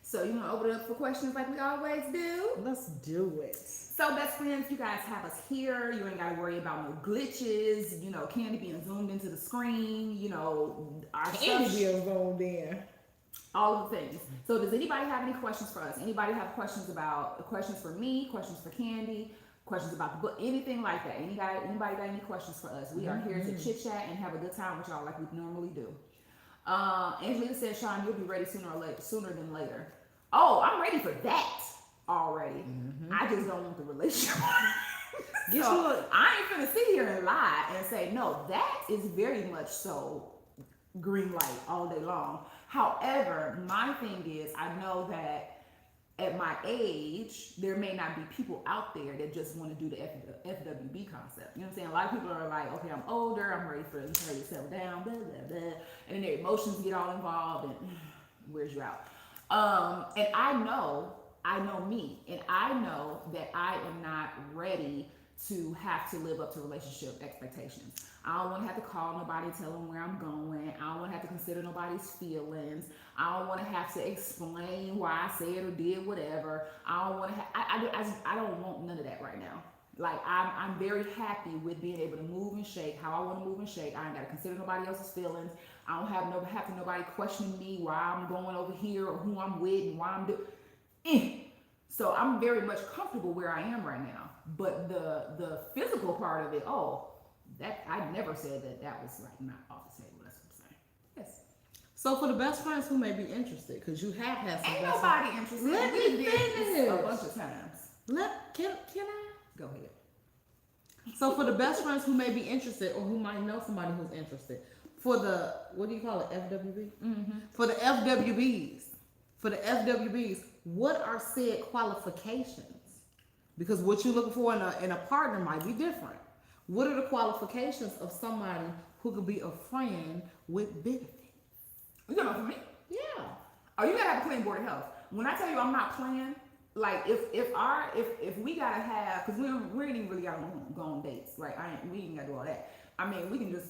So you want to open it up for questions like we always do? Let's do it. So best friends, you guys have us here. You ain't got to worry about no glitches. Candy being zoomed into the screen. Our Candy being zoomed in. All of the things. So does anybody have any questions for us? Anybody have questions for me, questions for Candy, questions about the book, anything like that? Anybody got any questions for us? We are here to chit chat and have a good time with y'all like we normally do. Angelina said, Sean, you'll be ready sooner than later. Oh, I'm ready for that already. I just don't want the relationship. So I ain't gonna sit here and lie and say, no, that is very much so green light all day long. However, my thing is, I know that at my age, there may not be people out there that just want to do the FWB concept. You know what I'm saying? A lot of people are like, okay, I'm older, I'm ready to settle down, blah, blah, blah. And then their emotions get all involved and where's you out? And I know me, and I know that I am not ready to have to live up to relationship expectations. I don't want to have to call nobody, tell them where I'm going. I don't want to have to consider nobody's feelings. I don't want to have to explain why I said or did whatever. I don't want to. I don't want none of that right now. Like I'm very happy with being able to move and shake how I want to move and shake. I ain't got to consider nobody else's feelings. I don't have to nobody questioning me why I'm going over here or who I'm with and why I'm doing. So I'm very much comfortable where I am right now. But the physical part of it, that I never said that was like not off the table. That's what I'm saying. Yes. So for the best friends who may be interested, because you have had some. Ain't nobody interested. Let We me did this finish. a bunch of times. Can I? Go ahead. So for the best friends who may be interested or who might know somebody who's interested, for the, what do you call it, FWB? Mm-hmm. For the FWBs, what are said qualifications? Because what you're looking for in a partner might be different. What are the qualifications of somebody who could be a friend with benefits? You know for me? Yeah. Oh, you gotta have a clean board of health. When I tell you I'm not playing, like if we gotta have, because we ain't even really gotta go on dates, right? We ain't gotta do all that. I mean, we can just,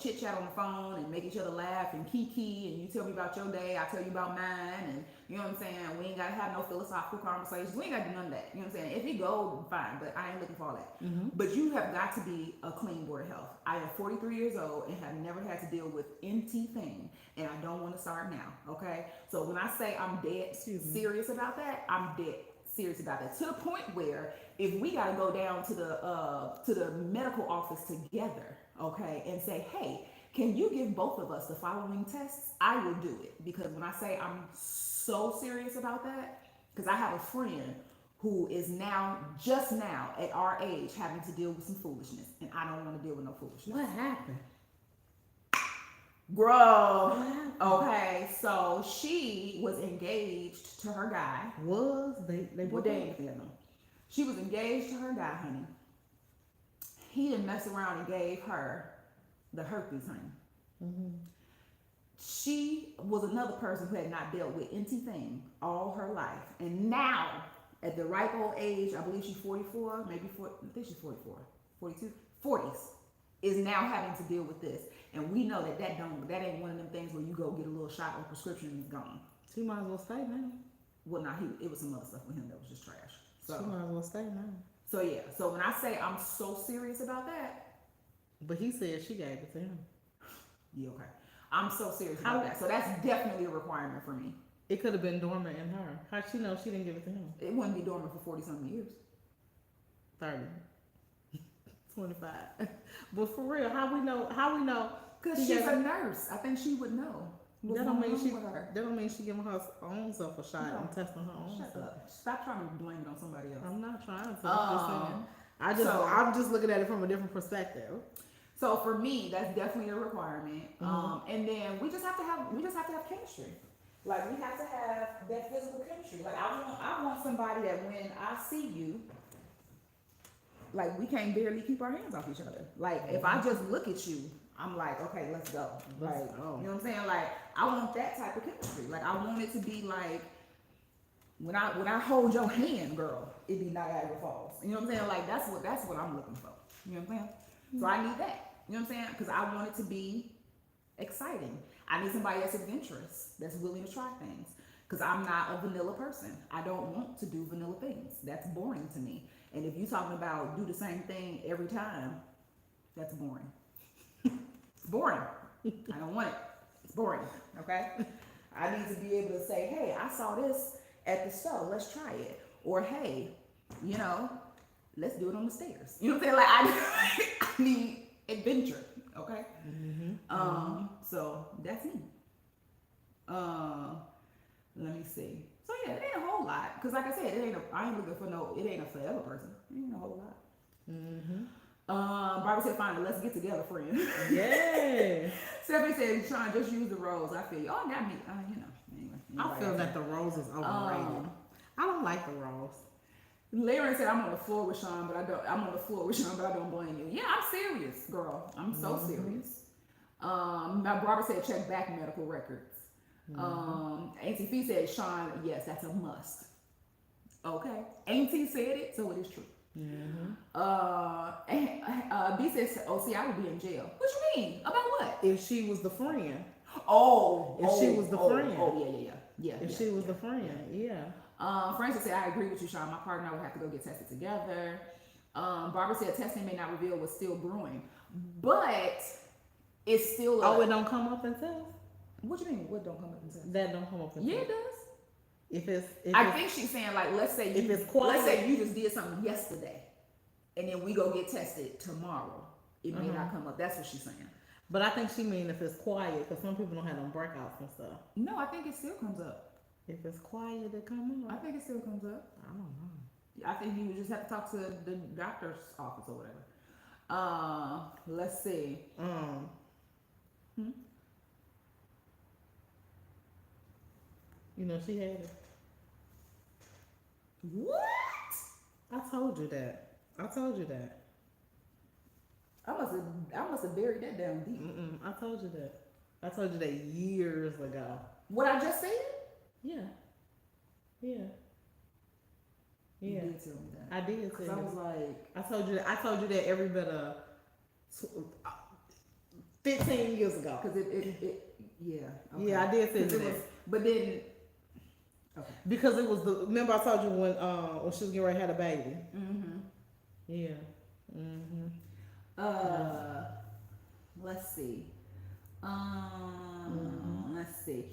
chit chat on the phone and make each other laugh and kiki, and you tell me about your day, I tell you about mine, and you know what I'm saying? We ain't gotta have no philosophical conversations. We ain't gotta do none of that. You know what I'm saying? If it go, fine, but I ain't looking for all that. Mm-hmm. But you have got to be a clean board of health. I am 43 years old and have never had to deal with anything, and I don't want to start now, okay? So when I say I'm dead serious about that, I'm dead serious about that, to the point where if we got to go down to the medical office together, okay, and say, hey, can you give both of us the following tests? I will do it, because when I say I'm so serious about that, because I have a friend who is just now at our age having to deal with some foolishness, and I don't want to deal with no foolishness. What happened? Bro, okay, so she was engaged to her guy. They Well, they ain't together. She was engaged to her guy, honey. He didn't mess around and gave her the herpes, honey. Mm-hmm. She was another person who had not dealt with anything all her life. And now, at the ripe old age, I believe she's 44, maybe 40, I think she's 44, 42, 40s, is now having to deal with this. And we know that ain't one of them things where you go get a little shot or prescription and it's gone. She might as well stay now. Well, no, it was some other stuff with him that was just trash. So she might as well stay now. So yeah, so when I say I'm so serious about that. But he said she gave it to him. Yeah, okay. I'm so serious about that. So that's definitely a requirement for me. It could have been dormant in her. How'd she know she didn't give it to him? It wouldn't be dormant for 40-something years. 30. 25. But for real, how we know? Because she's a nurse. I think she would know. That don't mean she giving her own self a shot and testing her own Shut self. up. Stop trying to blame it on somebody else. I'm not trying to. I'm just saying. I'm just looking at it from a different perspective. So for me, that's definitely a requirement. Mm-hmm. And then we just have to have chemistry. Like we have to have that physical chemistry. Like I want somebody that when I see you, like we can't barely keep our hands off each other. Like if I just look at you, I'm like, okay, let's go. Like, you know what I'm saying? Like I want that type of chemistry. Like I want it to be like when I hold your hand, girl, it be Niagara Falls. You know what I'm saying? Like that's what I'm looking for. You know what I'm saying? So I need that. You know what I'm saying? Because I want it to be exciting. I need somebody that's adventurous, that's willing to try things. Because I'm not a vanilla person. I don't want to do vanilla things. That's boring to me. And if you're talking about do the same thing every time, that's boring. It's boring. I don't want it. It's boring. Okay? I need to be able to say, hey, I saw this at the store. Let's try it. Or hey, let's do it on the stairs. You know what I'm saying? Like I need adventure. Okay? Mm-hmm. So that's me. Let me see. So yeah, it ain't a whole lot. Because like I said, I ain't looking for it ain't a forever person. It ain't a whole lot. Mm-hmm. Barbara said, fine, let's get together, friend. Yeah. Stephanie said, Sean, just use the rose. I feel you. Oh, not me. Anyway. I feel that the rose is overrated. I don't like the Ross. Larry said, I'm on the floor with Sean, but I don't. I'm on the floor with Sean, but I don't blame you. Yeah, I'm serious, girl. I'm so serious. My barber said check back medical records. Auntie Fee said, Sean, yes, that's a must. Okay. Auntie said it, so it is true. B says, oh, see, I would be in jail. What you mean? About what? If she was the friend. If she was the friend. Yeah. If she was the friend, yeah. Francis said, I agree with you, Sean. My partner and I would have to go get tested together. Barbara said, testing may not reveal what's still brewing. But it's still it don't come up and tell? What you mean? What don't come up and tell? That don't come up and Yeah, tell. it does. I think she's saying, like, let's say you just did something yesterday, and then we go get tested tomorrow. It may not come up. That's what she's saying. But I think she mean if it's quiet, because some people don't have them breakouts and stuff. No, I think it still comes up. If it's quiet, it come up. I think it still comes up. I don't know. I think you just have to talk to the doctor's office or whatever. Let's see. You know, she had it. What? I told you that. I must have buried that down deep. I told you that. I told you that years ago. What I just said? Yeah. You did tell me that. I did tell you. I was like, I told you that every bit of 15 years ago. Because yeah. Okay. Yeah, I did say that. But then, okay. Because it was remember I told you when she was getting ready to have a baby. Yeah. Let's see. Let's see.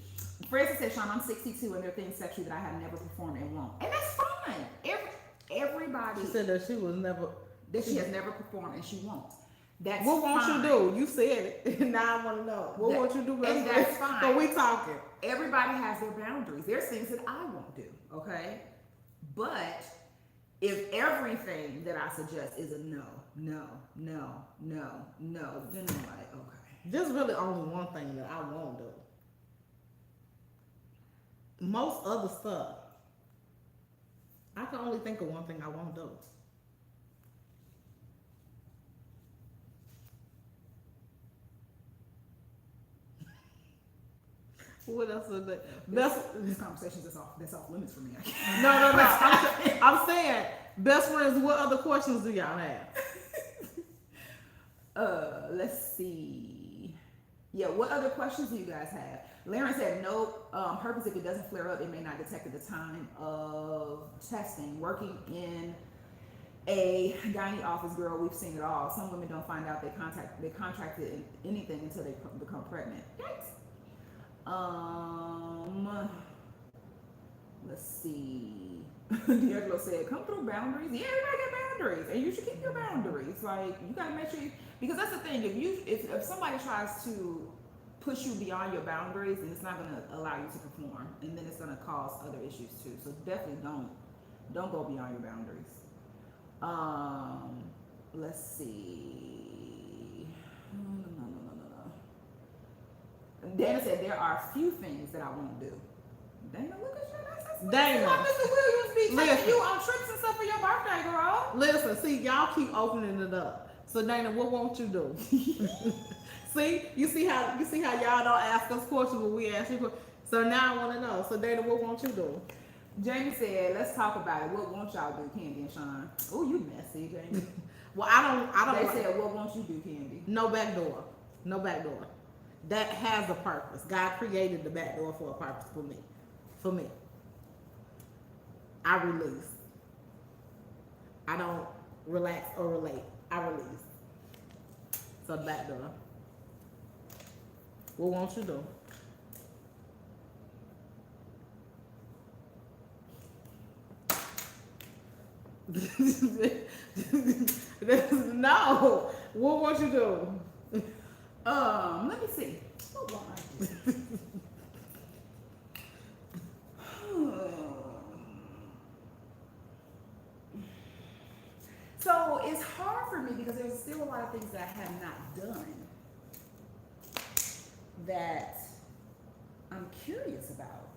Francis said, Sean, I'm 62 and there are things sexually that I have never performed and won't. And that's fine. Everybody. She said that she was never. That she has never performed and she won't. That's what won't fine. you do? You said it. Now I want to know. What won't you do? And that's fine. So we talking. Everybody has their boundaries. There's things that I won't do. Okay. But if everything that I suggest is a no, then I'm like, okay. There's really only one thing that I won't do. Most other stuff, I can only think of one thing I won't do. What else is that? This conversation is that's off limits for me. No. I'm saying, best friends, what other questions do y'all have? Let's see. Yeah, what other questions do you guys have? Lauren said, nope. Herpes, if it doesn't flare up, it may not detect at the time of testing. Working in a gynae office, girl, we've seen it all. Some women don't find out they contracted anything until they become pregnant. Yikes. Let's see. D'Angelo said, come through boundaries. Yeah, everybody got boundaries, and you should keep your boundaries. Like, you gotta make sure because that's the thing. If somebody tries to push you beyond your boundaries, then it's not gonna allow you to perform, and then it's gonna cause other issues too. So definitely don't go beyond your boundaries. Let's see. No. Dana said there are a few things that I won't do. Dana, look at you. Dana, Mr. Williams be taking you on trips and stuff for your birthday, girl. Listen, see, y'all keep opening it up. So Dana, what won't you do? You see how y'all don't ask us questions when we ask you questions. So now I want to know. So Dana, what won't you do? Jamie said, let's talk about it. What won't y'all do, Candy and Sean? Oh, you messy, Jamie. Well, I don't. They said, what won't you do, Candy? No back door. That has a purpose. God created the back door for a purpose for me. I release. I don't relax or relate. I release. So the back door. What won't you do? No. What won't you do? Let me see. What will I do? So it's hard for me because there's still a lot of things that I have not done that I'm curious about.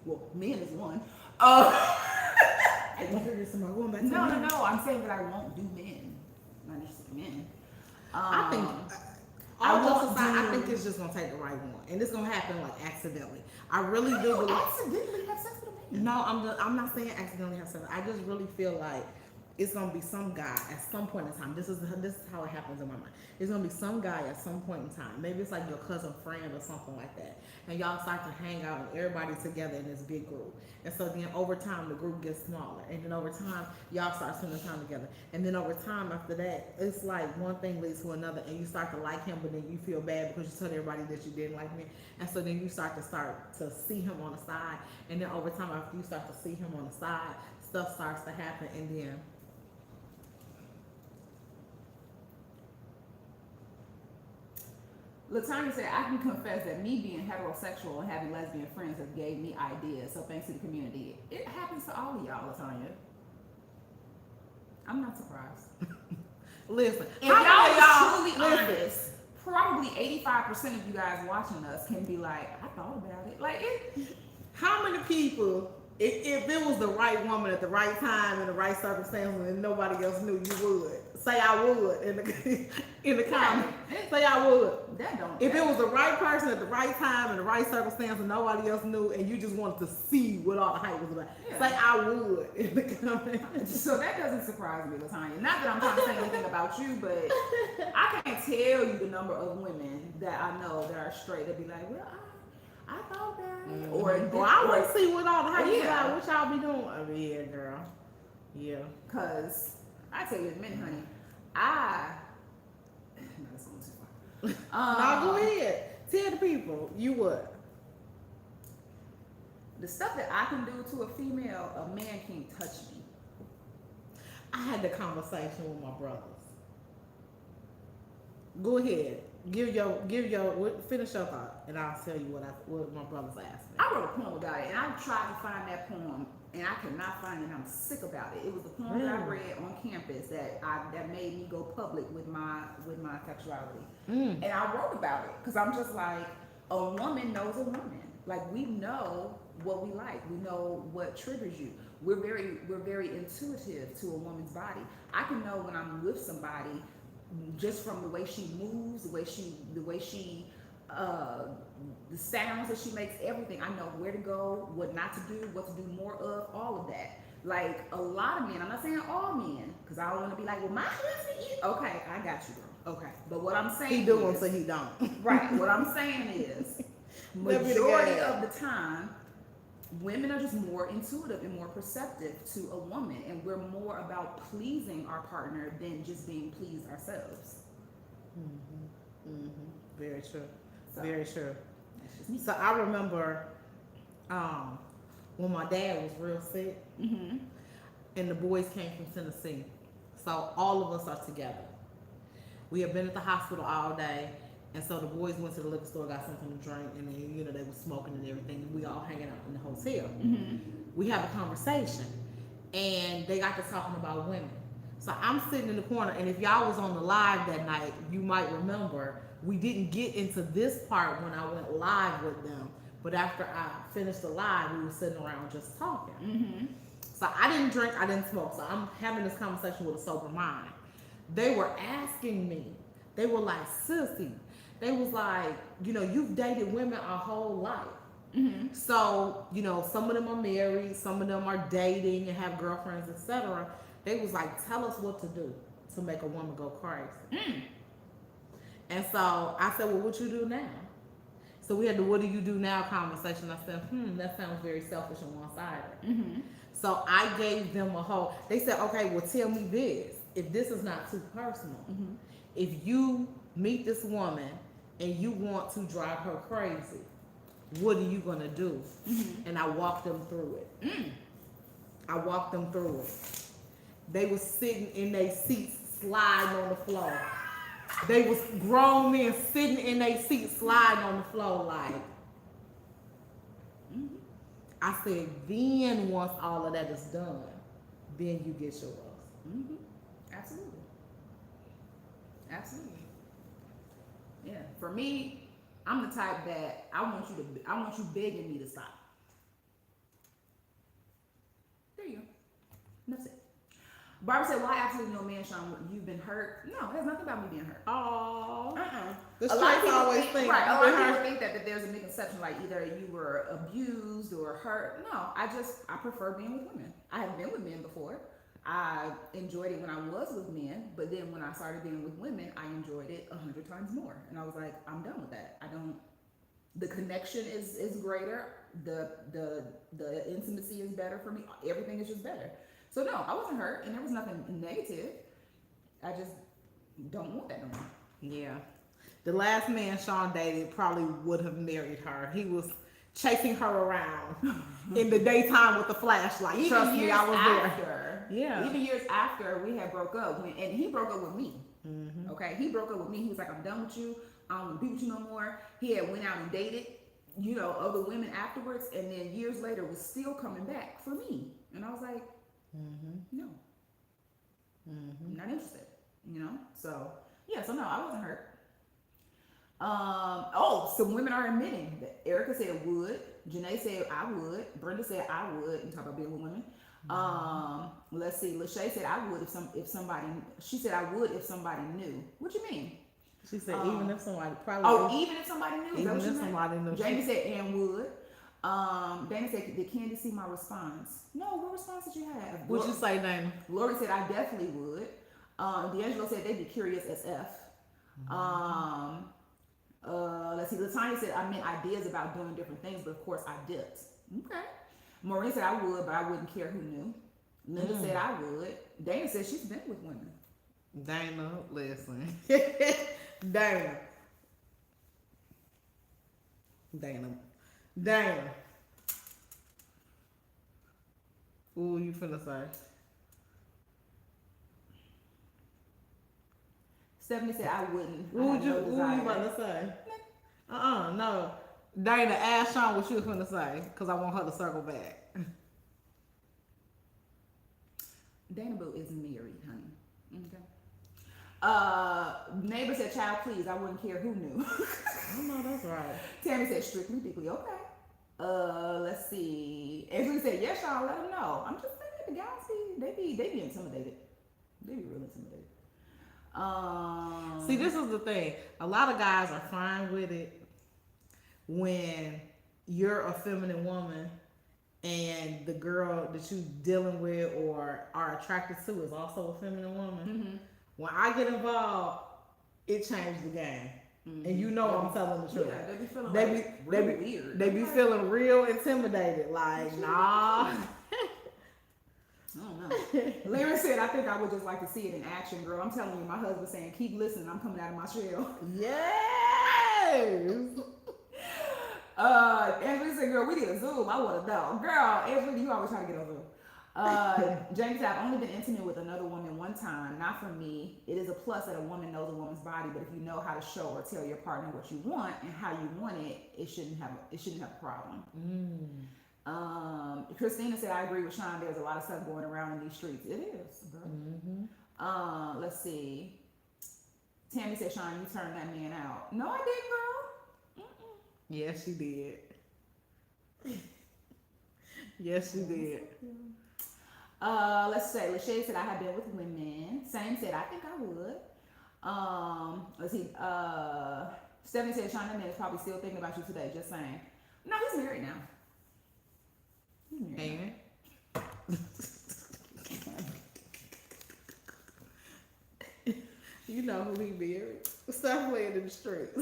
Well, men is one. I wonder if somebody going back to No, men. no, no. I'm saying that I won't do men. Not interested in men. I think I all jokes won't aside, I do- think it's just gonna take the right one, and it's gonna happen like accidentally. I really do you believe. accidentally have sex with a man. No, I'm not saying accidentally have sex. I just really feel like it's gonna be some guy at some point in time. This is how it happens in my mind. It's gonna be some guy at some point in time. Maybe it's like your cousin friend or something like that, and y'all start to hang out and everybody together in this big group. And so then over time the group gets smaller, and then over time y'all start spending time together, and then over time after that it's like one thing leads to another, and you start to like him, but then you feel bad because you told everybody that you didn't like me, and so then you start to see him on the side, and then over time after you start to see him on the side, stuff starts to happen, and then Latanya said, I can confess that me being heterosexual and having lesbian friends has gave me ideas. So thanks to the community. It happens to all of y'all, Latanya. I'm not surprised. listen. If how many y'all is truly listen, honest, probably 85% of you guys watching us can be like, I thought about it. Like, how many people, if it was the right woman at the right time in the right circumstances and nobody else knew, you would say I would in the in the comment. Say I would. that don't. If it was the right person at the right time in the right circumstance and nobody else knew, and you just wanted to see what all the hype was about, say I would in the comments. So that doesn't surprise me, Latanya. Not that I'm trying to say anything about you, but I can't tell you the number of women that I know that are straight that be like, well, I thought that, Or I want to see what all the hype is Yeah. about. What y'all be doing? Oh, yeah, girl. Yeah. Cause I tell you in a minute, honey, no, that's going too far. Now go ahead. Tell the people you would. The stuff that I can do to a female, a man can't touch me. I had the conversation with my brothers. Go ahead. Finish your thought, and I'll tell you what my brothers asked me. I wrote a poem about it, and I tried to find that poem, and I could not find it. And I'm sick about it. It was the poem that I read on campus that made me go public with my sexuality, and I wrote about it because I'm just like, a woman knows a woman. Like, we know what we like. We know what triggers you. We're very intuitive to a woman's body. I can know when I'm with somebody just from the way she moves, the sounds that she makes, everything. I know where to go, what not to do, what to do more of, all of that. Like, a lot of men, I'm not saying all men, because I don't want to be like, well, my husband is. Okay, I got you, girl. Okay. But what I'm saying He doing is, so he don't. right, what I'm saying is, majority of the time, women are just more intuitive and more perceptive to a woman, and we're more about pleasing our partner than just being pleased ourselves. Very true. So, Very true. that's just me. So I remember when my dad was real sick, and the boys came from Tennessee. So all of us are together. We have been at the hospital all day, and so the boys went to the liquor store, got something to drink, and then they were smoking and everything. And we all hanging out in the hotel. We have a conversation, and they got to talking about women. So I'm sitting in the corner, and if y'all was on the live that night, you might remember we didn't get into this part when I went live with them. But after I finished the live, we were sitting around just talking. So I didn't drink, I didn't smoke. So I'm having this conversation with a sober mind. They were asking me, they were like, sissy, they was like, you've dated women our whole life. So, some of them are married, some of them are dating and have girlfriends, etc. They was like, tell us what to do to make a woman go crazy. And so I said, well, what you do now? So we had the what do you do now conversation. I said, that sounds very selfish and one-sided. So I gave them a whole, they said, okay, well, tell me this. If this is not too personal, if you meet this woman and you want to drive her crazy, what are you going to do? And I walked them through it. I walked them through it. They were sitting in their seats sliding on the floor. They was grown men sitting in their seats sliding on the floor like. I said, then once all of that is done, then you get yours. Absolutely. Absolutely. Yeah. For me, I'm the type that I want you begging me to stop. Barbara said, "Why absolutely no man, Sean? You've been hurt? No, it has nothing about me being hurt. Oh, the A lot of streets people always think, think right? A you've lot been of people hurt. think that there's a misconception, like either you were abused or hurt. No, I prefer being with women. I have been with men before. I enjoyed it when I was with men, but then when I started being with women, I enjoyed it 100 times more. And I was like, I'm done with that. I don't. The connection is greater. The intimacy is better for me. Everything is just better. So no, I wasn't hurt, and there was nothing negative. I just don't want that no more. Yeah. The last man Sean dated probably would have married her. He was chasing her around in the daytime with a flashlight. Even Trust me, years I was after, there. Yeah. Even years after we had broke up, and he broke up with me. Mm-hmm. Okay, he broke up with me. He was like, "I'm done with you. I don't want to be with you no more." He had went out and dated, other women afterwards, and then years later was still coming back for me. And I was like, no, I'm not interested. So yeah, so no, I wasn't hurt. Some women are admitting that. Erica said would. Janae said I would. Brenda said I would. And talk about being with women. Let's see. Lachey said I would if somebody. She said I would if somebody knew. What you mean? She said even if somebody Even if somebody knew. Even if somebody knew. Jamie said and would. Dana said, did Candy see my response? No, what response did you have? What'd you say, Dana? Lori said I definitely would. D'Angelo said they'd be curious as F. Let's see. Latanya said I meant ideas about doing different things, but of course I dipped. Okay. Maureen said I would, but I wouldn't care who knew. Linda said I would. Dana said she's been with women. Dana, listen. Dana. Ooh, you finna say? Stephanie said I wouldn't. What you about to say? No. Dana, ask Sean what you was finna say, because I want her to circle back. Dana Boo is married, honey. Okay. Neighbor said, "Child, please. I wouldn't care who knew." I know that's right. Tammy said, "Strictly, deeply." Okay. Let's see. Angela said, "Yes, y'all. Let them know." I'm just saying, the guys they be intimidated. They be real intimidated. See, this is the thing. A lot of guys are fine with it when you're a feminine woman and the girl that you dealing with or are attracted to is also a feminine woman. When I get involved, it changed the game. And I'm telling the truth. Yeah, they be feeling weird. They be feeling real intimidated. Like, nah. I don't know. Larry said, "I think I would just like to see it in action, girl." I'm telling you, my husband's saying, "Keep listening. I'm coming out of my shell." Yes. Angela said, "Girl, we need a Zoom. I want to know." Girl, Angela, you always try to get on Zoom. James said, "I've only been intimate with another woman one time. Not for me. It is a plus that a woman knows a woman's body, but if you know how to show or tell your partner what you want and how you want it, it shouldn't have a problem." Christina said, "I agree with Sean. There's a lot of stuff going around in these streets." It is, girl. Let's see. Tammy said, "Sean, you turned that man out." No, I didn't, girl. Yes, she did. Yes, she did. Let's say Lachey said, "I have been with women." Same said, "I think I would." Let's see. Stephanie said, "Sean, that man is probably still thinking about you today." Just saying. No, he's married now. Amen. You know who he married. Stop playing in the streets.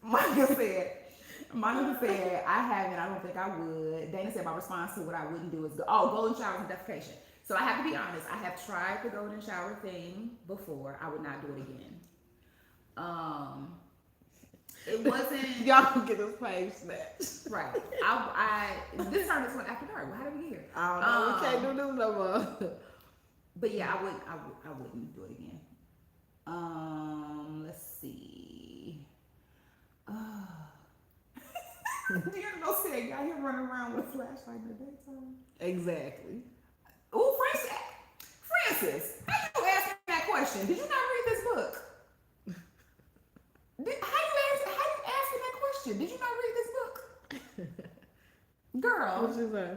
Monica said, "I haven't. I don't think I would." Dana said, "My response to what I wouldn't do is golden showers and defecation." So I have to be honest. I have tried the golden shower thing before. I would not do it again. It wasn't. Y'all can get this page snatched. Right. This time this went after dark. How did we get here? I don't know. We can't do this no more. But yeah, I wouldn't do it again. Let's see. D'Angelo said, "Y'all here running around with a flashlight in the daytime." Exactly. Oh, Francis, how you asking that question? Did you not read this book? How you asking that question? Did you not read this book? Girl. What you say?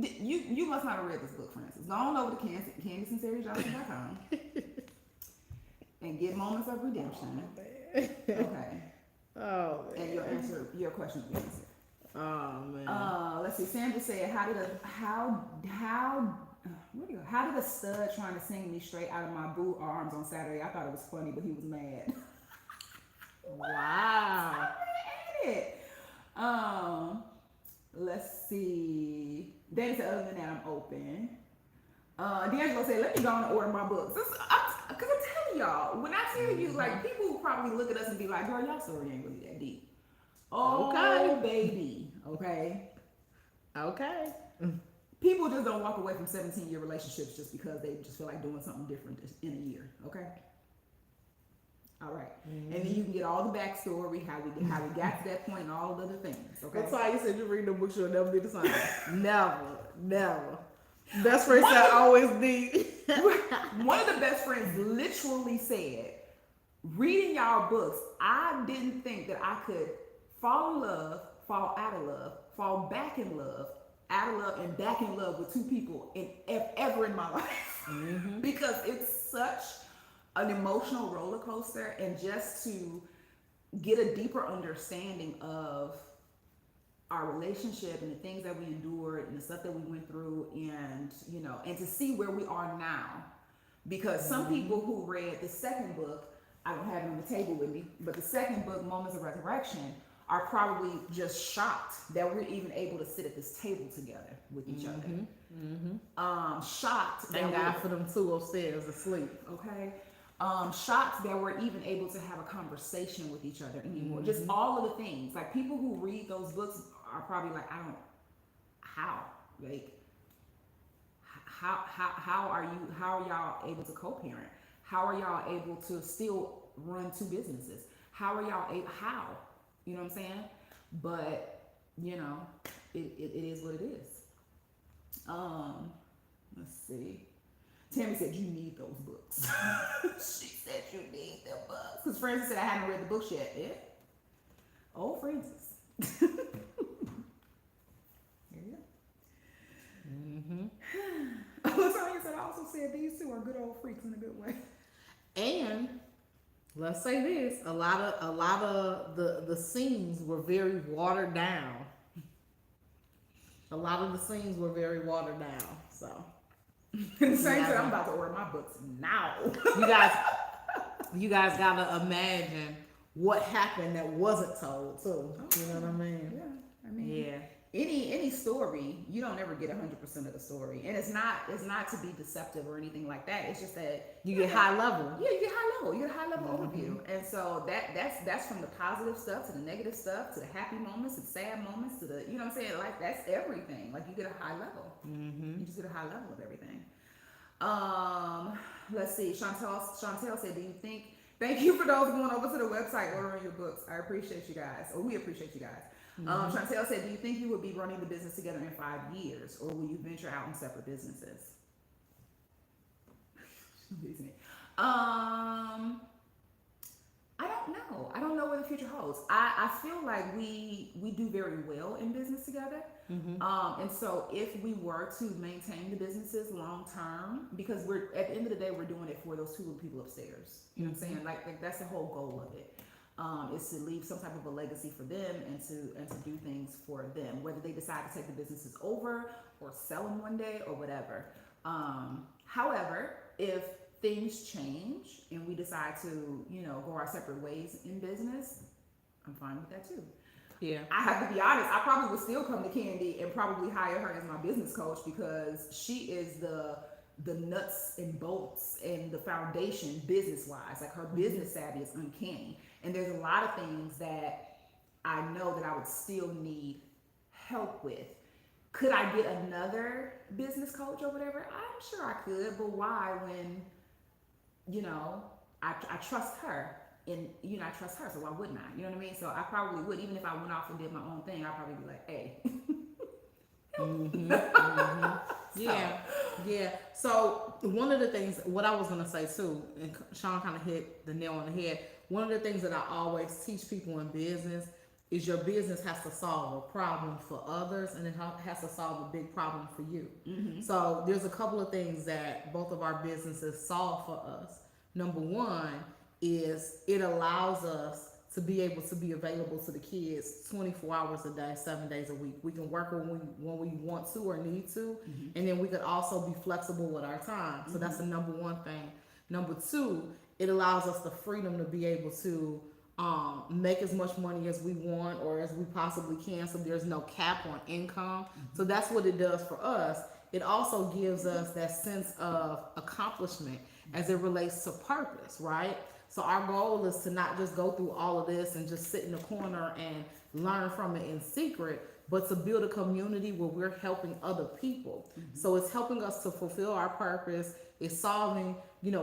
You must not have read this book, Francis. Go on over to CandiceandSarahJohnson.com and get Moments of Redemption. Okay. Oh man. And your question will be answered. Oh man. Let's see. Sandra said, how did a stud trying to sing me straight out of my boot arms on Saturday? I thought it was funny, but he was mad. Wow. It. Let's see. Danny said, other than that, I'm open. D'Angelo said, let me go and order my books. Because I'm telling y'all, when I tell you, like, people will probably look at us and be like, girl, y'all story ain't really that deep. Oh, Okay. baby. Okay. Okay. People just don't walk away from 17-year relationships just because they just feel like doing something different in a year. Okay. All right. And then you can get all the backstory, how we got to that point, and all of the other things. Okay. That's why you said you read the books, you'll never be the same. Never. Best friends that always need. One of the best friends literally said, reading y'all books, I didn't think that I could fall in love, fall out of love, fall back in love, out of love, and back in love with two people ever in my life. Because it's such an emotional roller coaster, and just to get a deeper understanding of our relationship and the things that we endured and the stuff that we went through, and and to see where we are now. Because some people who read the second book, I don't have it on the table with me, but the second book, Moments of Resurrection, are probably just shocked that we're even able to sit at this table together with each other. Shocked. Thank God for them two upstairs asleep. Okay. Shocked that we're even able to have a conversation with each other anymore. Just all of the things. Like, people who read those books are probably like, how are y'all able to co-parent? How are y'all able to still run two businesses? How are y'all able, how? You know what I'm saying? But, it is what it is. Let's see. Tammy said, you need those books. She said you need them books. Because Francis said I haven't read the books yet. Yeah. Oh, Francis. Here you go. Latonya said, I also said these two are good old freaks in a good way. And let's say this, a lot of the scenes were very watered down. A lot of the scenes were very watered down. So And the same said, I'm about to order my books now. you guys gotta imagine what happened that wasn't told too. You know what I mean? Yeah. I mean, any story, you don't ever get 100% of the story, and it's not to be deceptive or anything like that. It's just that you get high level. Yeah, you get high level. You get a high level overview, and so that's from the positive stuff to the negative stuff to the happy moments to the sad moments to the what I'm saying. Like, that's everything. Like, you get a high level. You just get a high level of everything. Let's see. Chantel said, do you think? Thank you for those going over to the website ordering your books. I appreciate you guys, or we appreciate you guys. Chantel said, do you think you would be running the business together in 5 years, or will you venture out in separate businesses? I don't know. I don't know what the future holds. I feel like we do very well in business together. And so if we were to maintain the businesses long term, because we're at the end of the day, we're doing it for those two little people upstairs. You know what I'm saying? Like that's the whole goal of it. Is to leave some type of a legacy for them and to do things for them, whether they decide to take the businesses over or sell them one day or whatever. However, if things change and we decide to, go our separate ways in business, I'm fine with that too. Yeah. I have to be honest, I probably would still come to Candy and probably hire her as my business coach, because she is the nuts and bolts and the foundation business-wise. Like, her business savvy is uncanny. And there's a lot of things that I know that I would still need help with. Could I get another business coach or whatever? I'm sure I could, but why when, I trust her, and, I trust her, so why wouldn't I? You know what I mean? So I probably would, even if I went off and did my own thing, I'd probably be like, hey. Yeah. So one of the things, what I was gonna say too, and Sean kind of hit the nail on the head. One of the things that I always teach people in business is your business has to solve a problem for others, and it has to solve a big problem for you. So there's a couple of things that both of our businesses solve for us. Number one is it allows us to be able to be available to the kids 24 hours a day, 7 days a week. We can work when we want to or need to, and then we could also be flexible with our time. So that's the number one thing. Number two, it allows us the freedom to be able to make as much money as we want or as we possibly can. So there's no cap on income. So that's what it does for us. It also gives us that sense of accomplishment as it relates to purpose, right? So our goal is to not just go through all of this and just sit in the corner and learn from it in secret, but to build a community where we're helping other people. So it's helping us to fulfill our purpose. It's solving,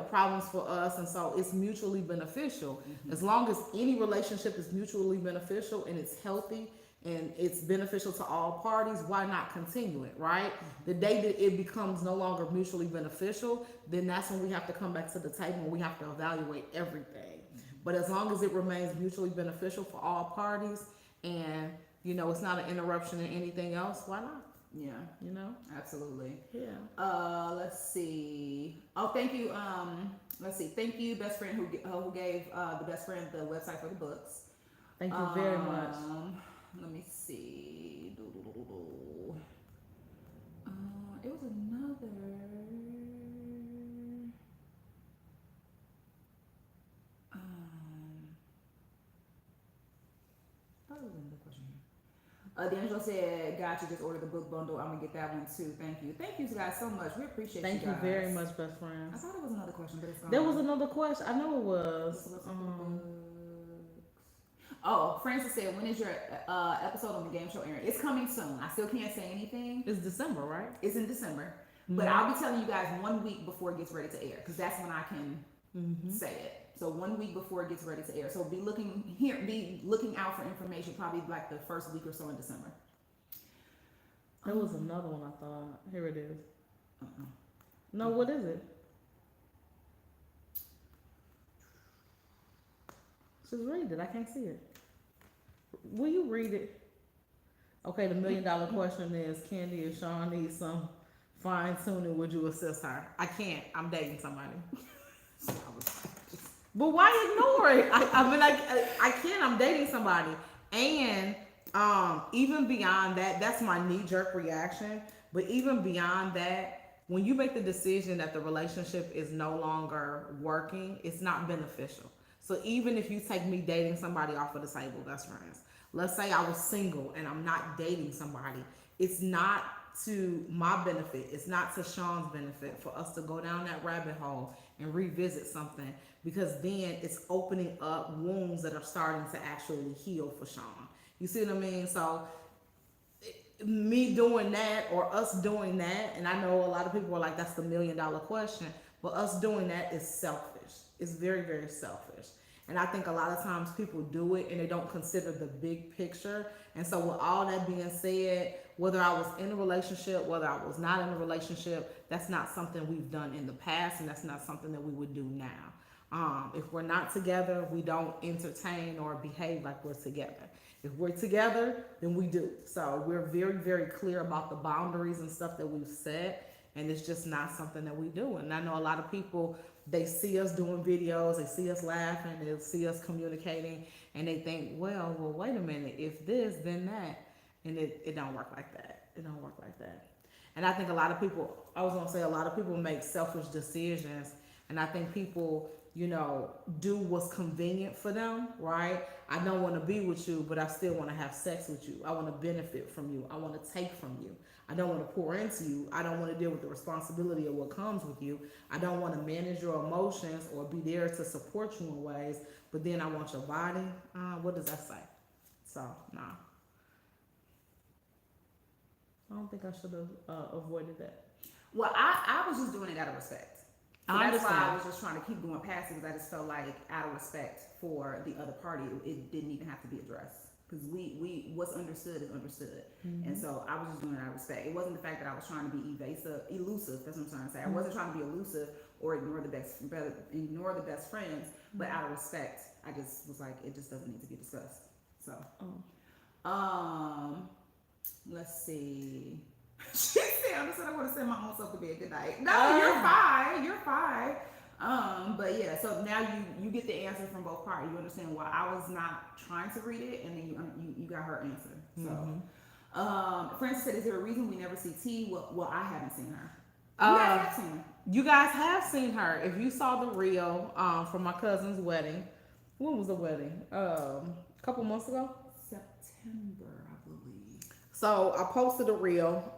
problems for us, and so it's mutually beneficial. As long as any relationship is mutually beneficial and it's healthy and it's beneficial to all parties, why not continue it, right? The day that it becomes no longer mutually beneficial, then that's when we have to come back to the table and we have to evaluate everything. But as long as it remains mutually beneficial for all parties and, it's not an interruption in anything else, why not? Yeah. Absolutely. Yeah. Let's see. Oh, thank you. Let's see. Thank you, best friend who gave the best friend the website for the books. Thank you very much. Let me see. It was another. That was another question here. D'Angelo said, "Gotcha. Just ordered the book bundle. I'm gonna get that one too. Thank you. Thank you guys so much. We appreciate Thank you guys. very much, best I friends. thought it was another question, but it's gone. There was another question. I know it was. Oh, Francis said, when is your episode on the game show airing? It's coming soon. I still can't say anything. It's December, right? It's in December. But I'll be telling you guys 1 week before it gets ready to air, because that's when I can say it. So 1 week before it gets ready to air. So be looking out for information probably like the first week or so in December. There was another one I thought. Here it is. No, what is it? Just read it. I can't see it. Will you read it? Okay, the $1 million question is, Candy and Sean need some fine tuning. Would you assist her? I can't. I'm dating somebody. But why ignore it? I can't. I'm dating somebody. And even beyond that, that's my knee-jerk reaction. But even beyond that, when you make the decision that the relationship is no longer working, it's not beneficial. So even if you take me dating somebody off of the table, best friends, let's say I was single and I'm not dating somebody, it's not to my benefit, it's not to Sean's benefit for us to go down that rabbit hole and revisit something, because then it's opening up wounds that are starting to actually heal for Sean. You see what I mean? So me doing that or us doing that, and I know a lot of people are like, that's the $1 million question, but us doing that is selfish. It's very, very selfish. And I think a lot of times people do it and they don't consider the big picture. And so with all that being said, whether I was in a relationship, whether I was not in a relationship, that's not something we've done in the past, and that's not something that we would do now. If we're not together, we don't entertain or behave like we're together. If we're together, then we do. So we're very, very clear about the boundaries and stuff that we've set, and it's just not something that we do. And I know a lot of people, they see us doing videos, they see us laughing, they see us communicating, and they think, well, wait a minute, if this, then that. And it don't work like that. It don't work like that. And I think a lot of people make selfish decisions, and I think people, do what's convenient for them, right? I don't want to be with you, but I still want to have sex with you. I want to benefit from you. I want to take from you. I don't want to pour into you. I don't want to deal with the responsibility of what comes with you. I don't want to manage your emotions or be there to support you in ways, but then I want your body. What does that say? So, nah. I don't think I should have avoided that. Well, I was just doing it out of respect. So that's why I was just trying to keep going past it, because I just felt like out of respect for the other party, it didn't even have to be addressed. Because we what's understood is understood. And so I was just doing it out of respect. It wasn't the fact that I was trying to be elusive. That's what I'm trying to say. I wasn't trying to be elusive or ignore the best friends, but out of respect, I just was like, it just doesn't need to be discussed. So, Oh. let's see. She said, "I said I want to send my own self to bed. Good night." No, Oh. you're fine. You're fine. But yeah, so now you get the answer from both parties. You understand why I was not trying to read it, and then you got her answer. So, Francis said, "Is there a reason we never see T?" Well, I haven't seen her. You guys have seen her. You guys have seen her. If you saw the reel from my cousin's wedding, when was the wedding? A couple months ago. September, I believe. So I posted a reel.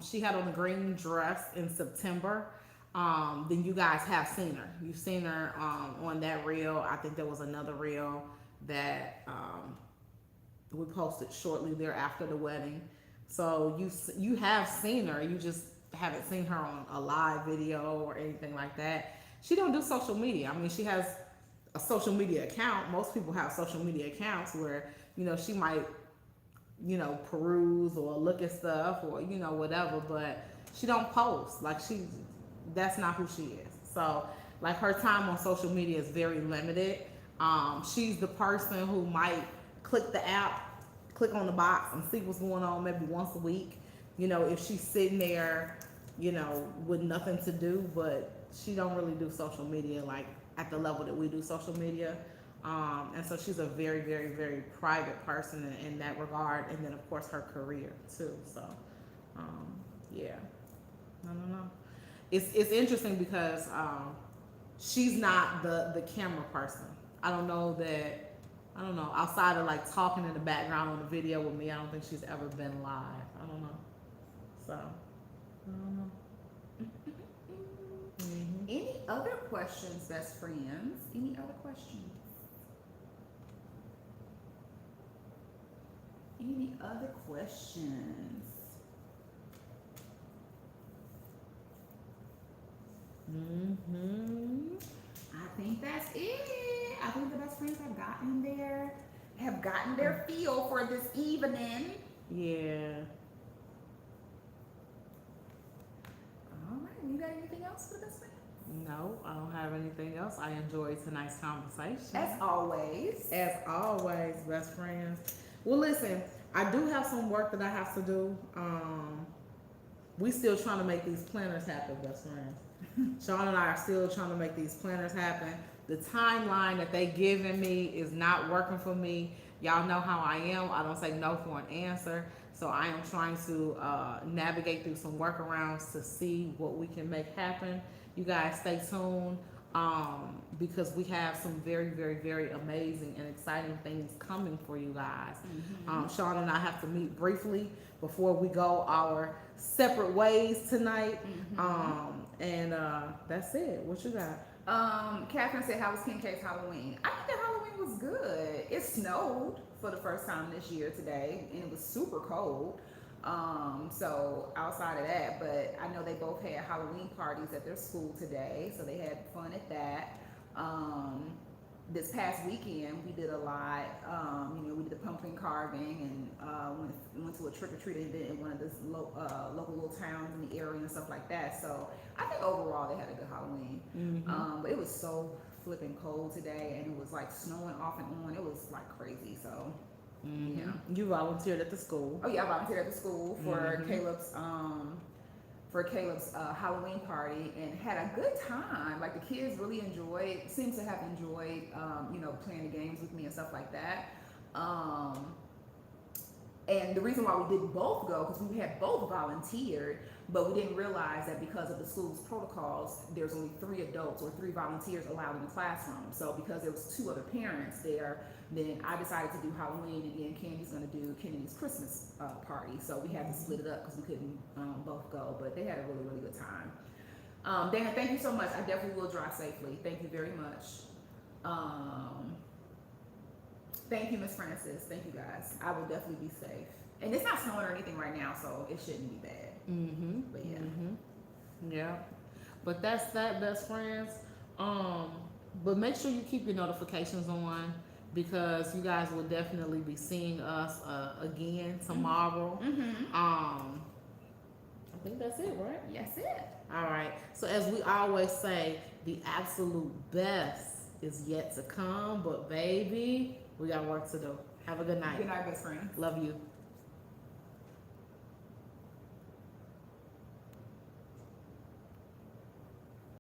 She had on a green dress in September. Then you guys have seen her. You've seen her on that reel. I think there was another reel that we posted shortly thereafter the wedding. So you have seen her. You just haven't seen her on a live video or anything like that. She don't do social media. I mean, she has a social media account. Most people have social media accounts where she might peruse or look at stuff or whatever, but she don't post. Like that's not who she is. So like her time on social media is very limited. She's the person who might click the app, click on the box and see what's going on maybe once a week. If she's sitting there, with nothing to do, but she don't really do social media like at the level that we do social media. And so she's a very, very, very private person in that regard. And then of course her career too. So, yeah, I don't know. It's interesting because, she's not the camera person. I don't know, outside of like talking in the background on the video with me, I don't think she's ever been live. I don't know. So, I don't know. Any other questions, best friends? Any other questions? Any other questions? I think that's it. I think the best friends have gotten their feel for this evening. Yeah. All right. You got anything else for the best friends? No, I don't have anything else. I enjoyed tonight's conversation. As always. As always, best friends. Well, listen, I do have some work that I have to do. We still trying to make these planners happen, best friends. Sean and I are still trying to make these planners happen. The timeline that they giving me is not working for me. Y'all know how I am. I don't say no for an answer. So I am trying to navigate through some workarounds to see what we can make happen. You guys stay tuned because we have some very, very, very amazing and exciting things coming for you guys. Sean and I have to meet briefly before we go our separate ways tonight. And that's it. What you got? Catherine said, "How was King K's Halloween?" I think the Halloween was good. It snowed for the first time this year today, and it was super cold. So outside of that, but I know they both had Halloween parties at their school today, so they had fun at that. This past weekend we did a lot. We did the pumpkin carving and went to a trick-or-treat event in one of the local little towns in the area and stuff like that. So I think overall they had a good Halloween. But it was so flipping cold today, and it was like snowing off and on. It was like crazy. So yeah. You volunteered at the school. Oh yeah, I volunteered at the school for Caleb's Halloween party and had a good time. Like the kids really seems to have enjoyed playing the games with me and stuff like that. And the reason why we didn't both go, because we had both volunteered, but we didn't realize that because of the school's protocols, there's only 3 adults or 3 volunteers allowed in the classroom. So because there was 2 other parents there, then I decided to do Halloween, and then Candy's going to do Kennedy's Christmas party. So we had to split it up because we couldn't both go, but they had a really, really good time. Dana, thank you so much. I definitely will drive safely. Thank you very much. Thank you, Miss Francis. Thank you, guys. I will definitely be safe. And it's not snowing or anything right now, so it shouldn't be bad. But yeah. Yeah. But that's that, best friends. But make sure you keep your notifications on because you guys will definitely be seeing us again tomorrow. I think that's it, right? That's it. All right. So as we always say, the absolute best is yet to come, but baby, we got work to do. Have a good night. Good night, best friends. Love you.